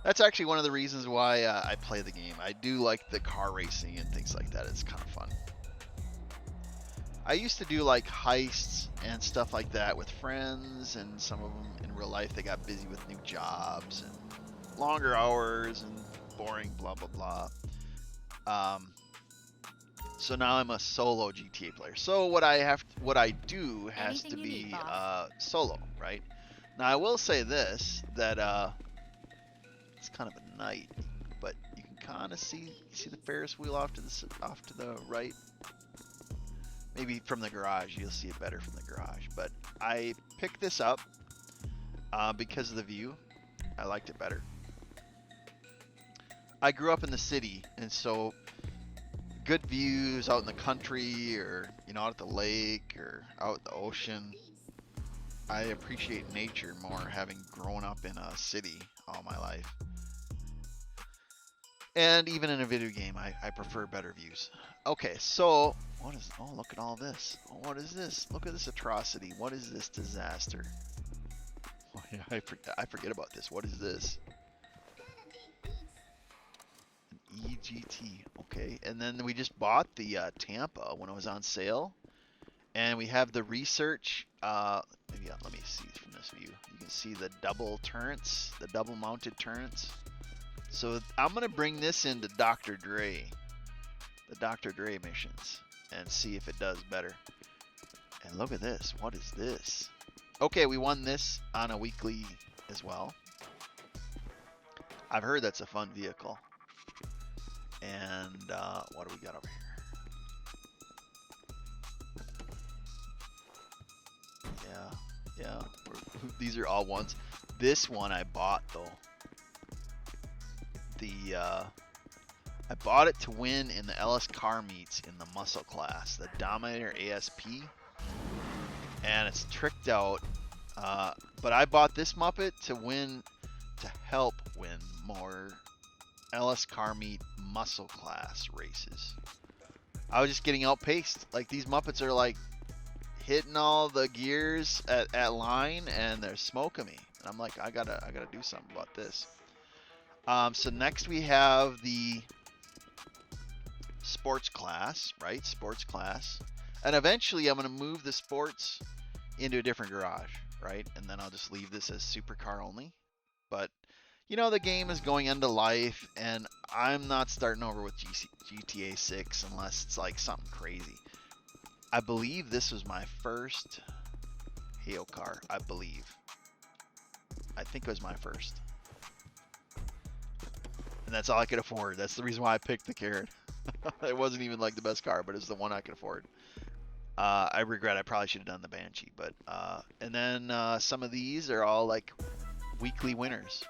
That's actually one of the reasons why I play the game. I do like the car racing and things like that. It's kind of fun. I used to do like heists and stuff like that with friends, and some of them in real life, they got busy with new jobs and longer hours and boring blah, blah, blah. So now I'm a solo GTA player. So what I do has Anything to you need, be boss. solo, right? Now I will say this, that it's kind of a night, but you can kind of see the Ferris wheel off to the right. Maybe from the garage you'll see it better from the garage. But I picked this up because of the view. I liked it better. I grew up in the city, and so good views out in the country, or out at the lake or out at the ocean. I appreciate nature more, having grown up in a city all my life. And even in a video game, I prefer better views. Okay, so what is? Oh, look at all this. Oh, what is this? Look at this atrocity. What is this disaster? Oh, yeah, I forget about this. What is this? EGT. Okay, and then we just bought the Tampa when it was on sale, and we have the research. Maybe let me see from this view. You can see the double turrets, the double mounted turrets. So I'm gonna bring this into Dr. Dre, the Dr. Dre missions, and see if it does better. And look at this. What is this? Okay, we won this on a weekly as well. I've heard that's a fun vehicle. And what do we got over here? Yeah. These are all ones. This one I bought though. I bought it to win in the LS car meets in the muscle class, the Dominator ASP, and it's tricked out. But I bought this Muppet to win, to help win more LS car meet muscle class races. I was just getting outpaced. Like, these Muppets are like hitting all the gears at line, and they're smoking me. And I'm like, I gotta do something about this. So next we have the sports class, right? Sports class. And eventually I'm gonna move the sports into a different garage, right? And then I'll just leave this as supercar only. But the game is going into life, and I'm not starting over with GTA 6 unless it's like something crazy. I believe this was my first Halo car. I think it was my first. And that's all I could afford. That's the reason why I picked the Carrot. It wasn't even like the best car, but it's the one I could afford. I regret I probably should have done the Banshee. But and then some of these are all like weekly winners.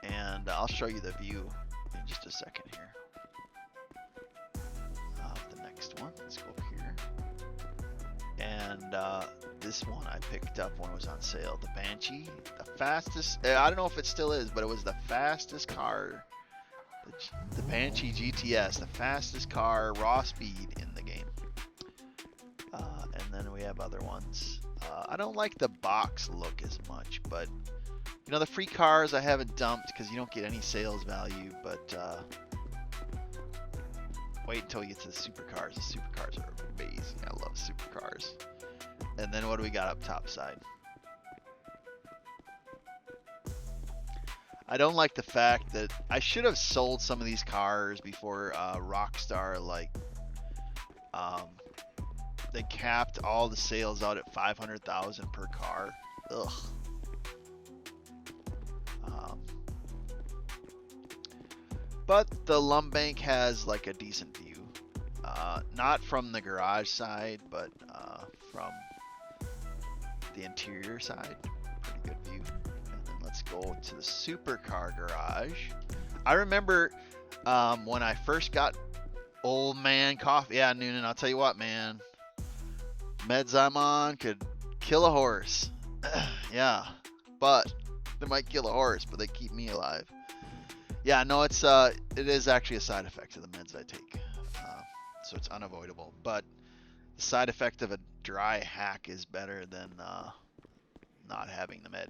And I'll show you the view in just a second here. The next one, let's go up here. And this one I picked up when it was on sale, the Banshee, the fastest. I don't know if it still is, but it was the fastest car. The Banshee GTS, the fastest car, raw speed in the game. And then we have other ones. I don't like the box look as much, but the free cars I haven't dumped because you don't get any sales value. But wait until we get to the supercars. The supercars are amazing. I love supercars. And then what do we got up top side? I don't like the fact that I should have sold some of these cars before Rockstar they capped all the sales out at 500,000 per car. Ugh. But the Lumbank has like a decent view. Not from the garage side, but from the interior side. Pretty good view. And then let's go to the supercar garage. I remember when I first got Old Man Coffee. Yeah, Noonan, I'll tell you what, man. Meds I'm on could kill a horse. Yeah, but they might kill a horse, but they keep me alive. Yeah, no, it is actually a side effect of the meds I take, so it's unavoidable. But the side effect of a dry hack is better than not having the med.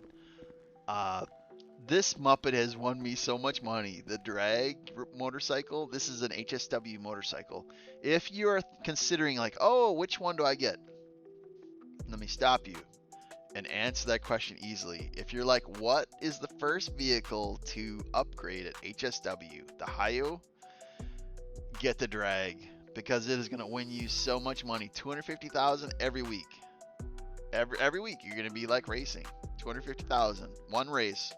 This Muppet has won me so much money. The drag motorcycle. This is an HSW motorcycle. If you are considering like, oh, which one do I get? Let me stop you. and answer that question easily. If you're like, what is the first vehicle to upgrade at HSW? The Hayo? Get the drag, because it is going to win you so much money. 250,000 every week. Every week you're going to be like racing. 250,000, one race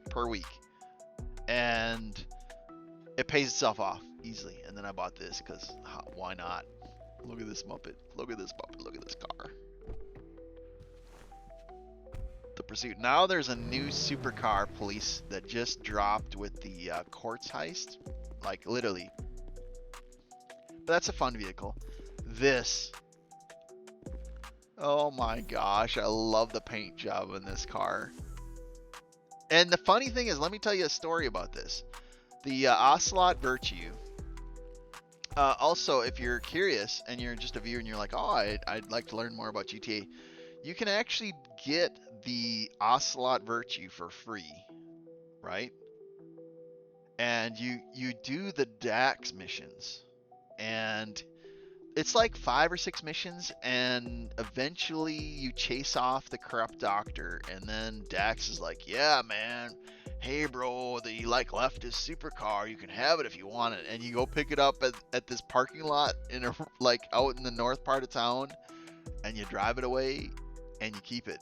per week. And it pays itself off easily. And then I bought this because why not? Look at this Muppet. Look at this Muppet. Look at this car. The Pursuit. Now there's a new supercar police that just dropped with the Quartz heist. Like literally. But that's a fun vehicle. This. Oh my gosh. I love the paint job in this car. And the funny thing is, let me tell you a story about this. The Ocelot Virtue. Also, if you're curious and you're just a viewer and you're like, oh, I'd like to learn more about GTA, you can actually get the Ocelot Virtue for free, right? And you do the Dax missions, and it's like 5 or 6 missions, and eventually you chase off the corrupt doctor, and then Dax is like, yeah, man, hey bro, the left his supercar, you can have it if you want it, and you go pick it up at this parking lot in a out in the north part of town, and you drive it away and you keep it.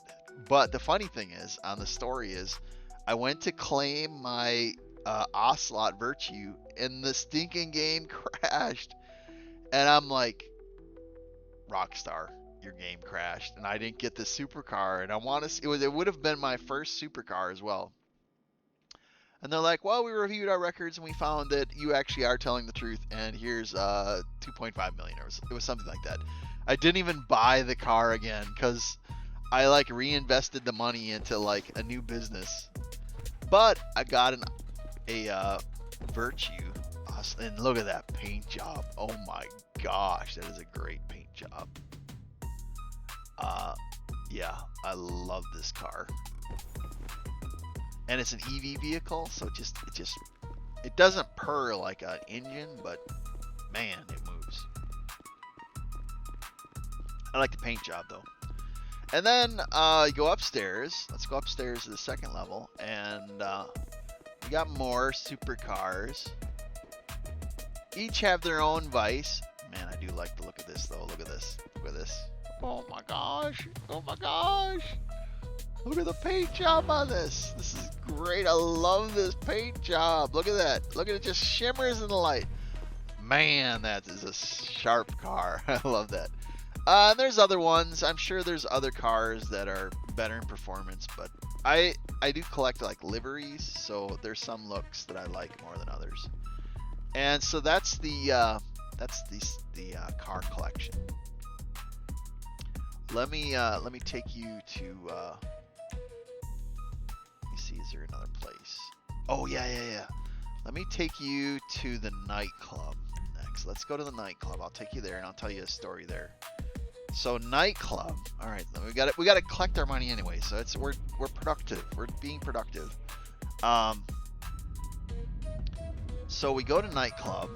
But the funny thing is, on the story is, I went to claim my Ocelot Virtue and the stinking game crashed, and I'm like, Rockstar, your game crashed and I didn't get the supercar, and I want to it would have been my first supercar as well. And they're like, well, we reviewed our records and we found that you actually are telling the truth, and here's 2.5 million, or it was something like that. I didn't even buy the car again because I reinvested the money into a new business. But I got a Virtue, and look at that paint job. Oh my gosh, that is a great paint job. Yeah, I love this car. And it's an EV vehicle, so it doesn't purr like an engine, but man, it moves. I like the paint job though. And then you go upstairs. Let's go upstairs to the second level, and we got more supercars. Each have their own vice. Man, I do like the look of this though. Look at this. Look at this. Oh my gosh. Oh my gosh. Look at the paint job on this. This is great. I love this paint job. Look at that. Look at it, just shimmers in the light. Man, that is a sharp car. I love that. There's other ones. I'm sure there's other cars that are better in performance, but I do collect liveries, so there's some looks that I like more than others. And so that's the car collection. Let me take you to let me see, is there another place? Oh yeah. Let me take you to the nightclub next. Let's go to the nightclub. I'll take you there and I'll tell you a story there. So nightclub. All right, we got to collect our money anyway. So we're productive. We're being productive. So we go to nightclub,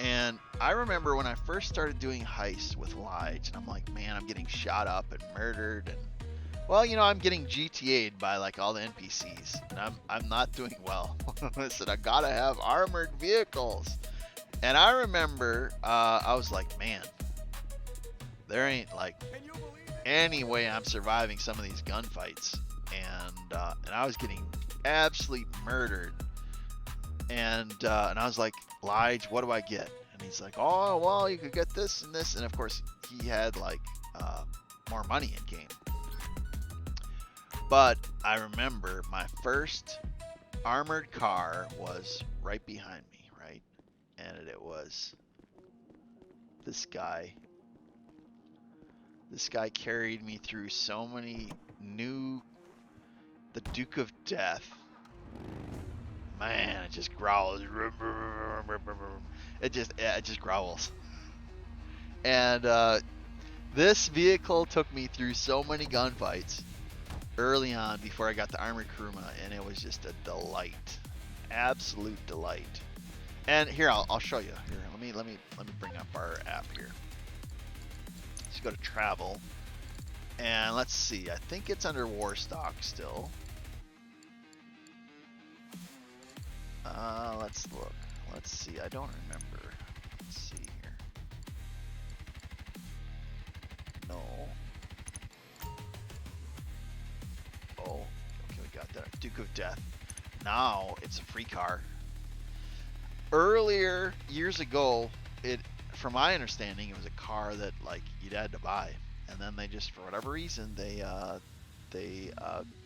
and I remember when I first started doing heists with Lige, and I'm like, man, I'm getting shot up and murdered, and well, I'm getting GTA'd by all the NPCs, and I'm not doing well. I said I gotta have armored vehicles, and I remember I was like, man, there ain't any way I'm surviving some of these gunfights, and I was getting absolutely murdered, and I was like, Lige, what do I get? And he's like, oh well, you could get this and this, and of course he had more money in game. But I remember my first armored car was right behind me, right? And it was this guy. This guy carried me through so many the Duke of Death. Man, it just growls. It just growls. And this vehicle took me through so many gunfights early on before I got the armored Kuruma, and it was just a delight, absolute delight. And here, I'll show you. Here, let me bring up our app here. Let's go to travel, And let's see, I think it's under war stock still. Let's look. Let's see, I don't remember. Let's see here. No. Oh, okay, we got that. Duke of Death. Now it's a free car. Earlier, years ago, from my understanding, it was a car that like you'd had to buy, and then they just, for whatever reason, they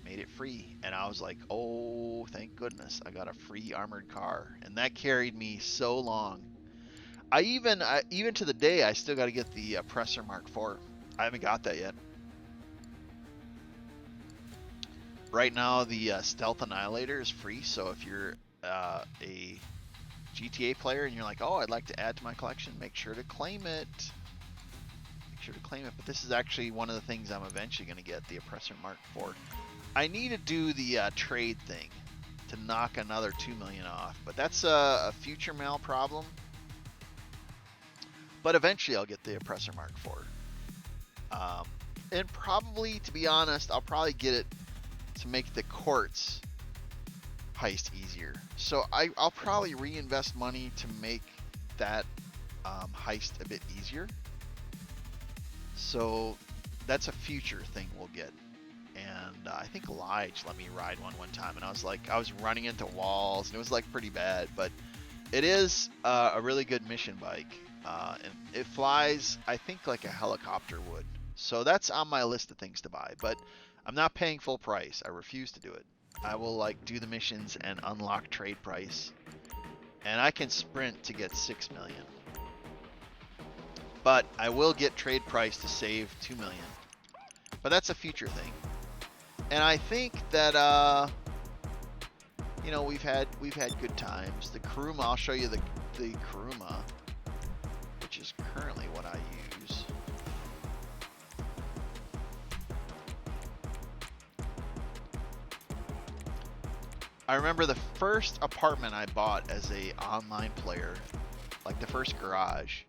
made it free, and I was like, oh, thank goodness, I got a free armored car, and that carried me so long. I even to the day, I still got to get the Oppressor Mark IV. I haven't got that yet. Right now, the Stealth Annihilator is free, so if you're a GTA player and you're like, oh, I'd like to add to my collection, make sure to claim it. Make sure to claim it. But this is actually one of the things I'm eventually going to get, the Oppressor Mark IV. I need to do the trade thing to knock another 2 million off, but that's a future mail problem. But eventually I'll get the Oppressor Mark IV. And probably, to be honest, I'll probably get it to make the courts heist easier. So I'll probably reinvest money to make that heist a bit easier. So that's a future thing we'll get. And I think Lige let me ride one time, and I was running into walls, and it was like pretty bad. But it is a really good mission bike, and it flies, I think, like a helicopter would. So that's on my list of things to buy. But I'm not paying full price. I refuse to do it. I will like do the missions and unlock trade price, and I can sprint to get 6 million. But I will get trade price to save 2 million. But that's a future thing. And I think that you know, we've had good times. The Kuruma, I'll show you the Kuruma, which is currently what I use. I remember the first apartment I bought as a online player, like the first garage,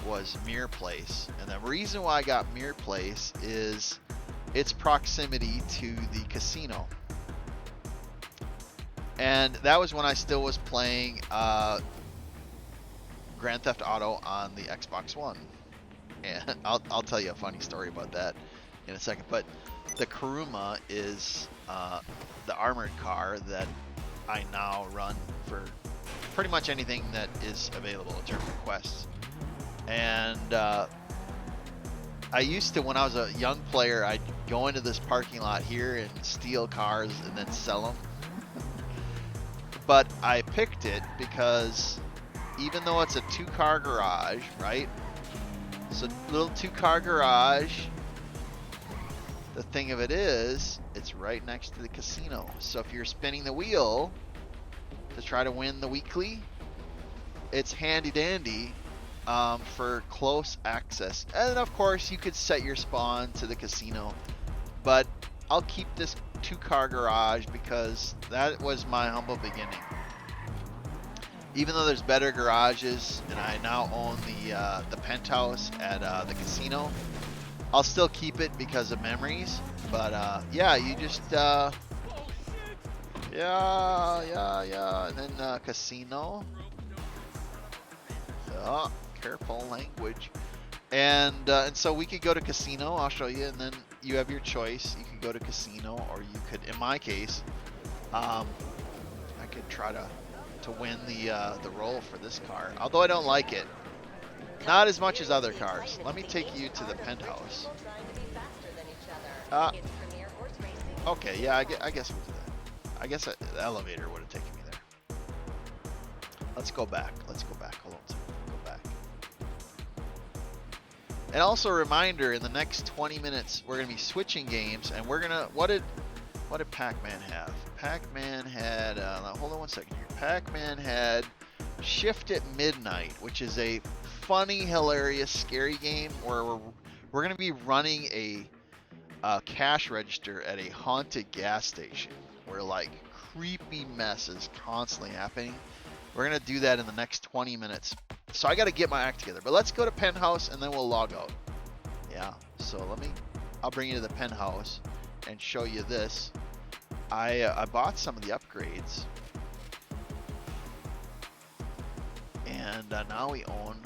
was Mirror Place. And the reason why I got Mirror Place is its proximity to the casino. And that was when I still was playing Grand Theft Auto on the Xbox One. And I'll tell you a funny story about that in a second. But the Kuruma is the armored car that I now run for pretty much anything that is available in terms of quests. And I used to, when I was a young player, I'd go into this parking lot here and steal cars and then sell them. But I picked it because even though it's a 2-car garage, right? It's a little 2-car garage. The thing of it is, it's right next to the casino. So if you're spinning the wheel to try to win the weekly, it's handy dandy for close access. And of course, you could set your spawn to the casino. But I'll keep this 2-car garage because that was my humble beginning. Even though there's better garages, and I now own the penthouse at the casino, I'll still keep it because of memories. But yeah, you just yeah, and then casino. Oh, careful language. And so we could go to casino. I'll show you, and then you have your choice. You could go to casino, or you could, in my case, I could try to win the roll for this car. Although I don't like it, not as much as other cars. Let me take you to the penthouse. Okay, yeah, I guess we'll do that. I guess the elevator would have taken me there. Let's go back. Let's go back. Hold on a second. Go back. And also a reminder, in the next 20 minutes, we're going to be switching games, and we're going to, what did Pac-Man have? Pac-Man had, hold on one second here. Pac-Man had Shift at Midnight, which is a funny, hilarious, scary game where we're going to be running a cash register at a haunted gas station where like creepy mess is constantly happening. We're going to do that in the next 20 minutes. So I got to get my act together. But let's go to Penthouse and then we'll log out. Yeah, so I'll bring you to the penthouse and show you this. I bought some of the upgrades, and now we own.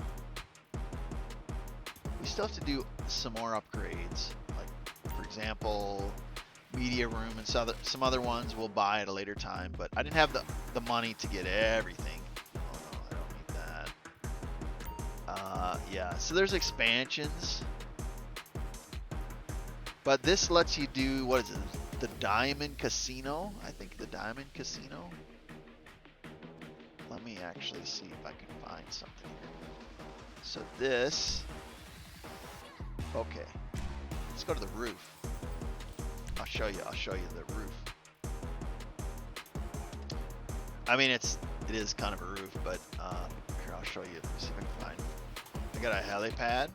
We still have to do some more upgrades, like for example, media room and some other ones we'll buy at a later time. But I didn't have the money to get everything. Oh no, I don't need that. Yeah, so there's expansions, but this lets you do, what is it? The Diamond Casino, I think the Diamond Casino. Let me actually see if I can find something here. So this, okay, let's go to the roof. I'll show you the roof. I mean, it is kind of a roof, but here, I'll show you. Let me see if I can find. I got a helipad,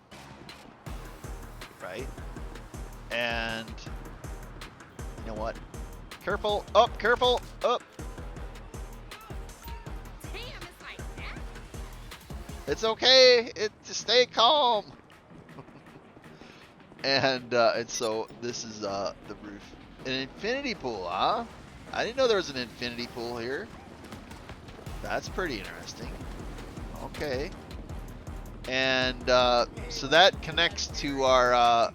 right? And you know what? Careful! Up! Careful! Up! Damn, it's like that. It's okay. Just stay calm. And so this is the roof. An infinity pool, huh? I didn't know there was an infinity pool here. That's pretty interesting. Okay. And so that connects to our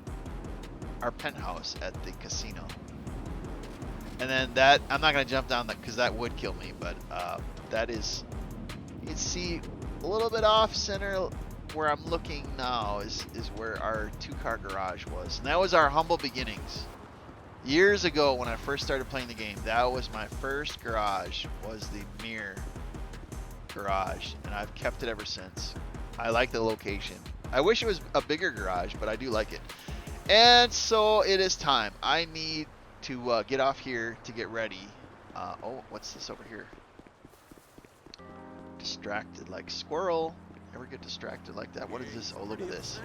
penthouse at the casino. And then that, I'm not going to jump down that because that would kill me, but that is, you can see a little bit off center where I'm looking now is where our 2-car garage was. And that was our humble beginnings. Years ago when I first started playing the game, that was my first garage, was the mirror garage. And I've kept it ever since. I like the location. I wish it was a bigger garage, but I do like it. And so it is time. I need to get off here to get ready. Oh, what's this over here? Distracted like squirrel. Ever get distracted like that? What is this? Oh, look at this.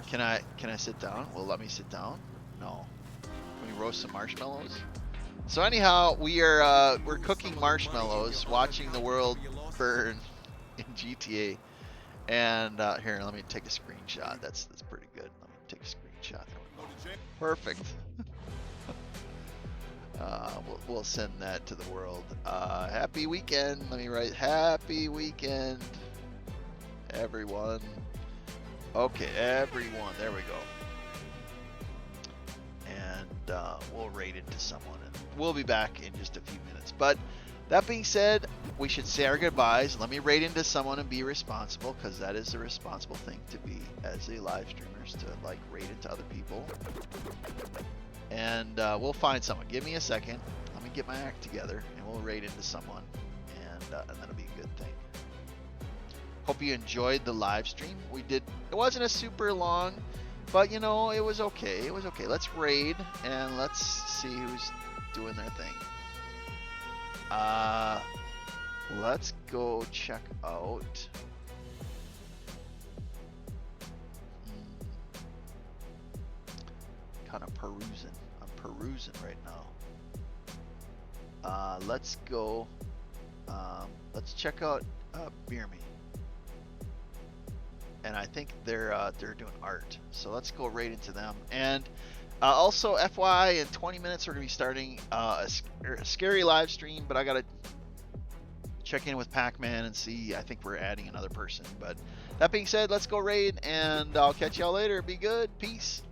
Can I sit down? Well, let me sit down. No. Can we roast some marshmallows? So anyhow, we're cooking marshmallows, watching the world burn in GTA. And here, let me take a screenshot. That's pretty good. Let me take a screenshot. Perfect. We'll send that to the world. Happy weekend. Let me write happy weekend, everyone. Okay, everyone. There we go. And we'll raid into someone. And we'll be back in just a few minutes. But that being said, we should say our goodbyes. Let me raid into someone and be responsible, because that is the responsible thing to be as a live streamer, is to like raid into other people. And we'll find someone. Give me a second. Let me get my act together, and we'll raid into someone, and that'll be a good thing. Hope you enjoyed the live stream. It wasn't a super long, but you know, it was okay. It was okay. Let's raid, and let's see who's doing their thing. Let's go check out. Kind of perusing. I'm perusing right now. Let's go. Let's check out Beer Me. And I think they're doing art. So let's go right into them. And also, FYI, in 20 minutes we're gonna be starting a scary live stream. But I gotta check in with Pac-Man and see. I think we're adding another person. But that being said, let's go raid, and I'll catch y'all later. Be good. Peace.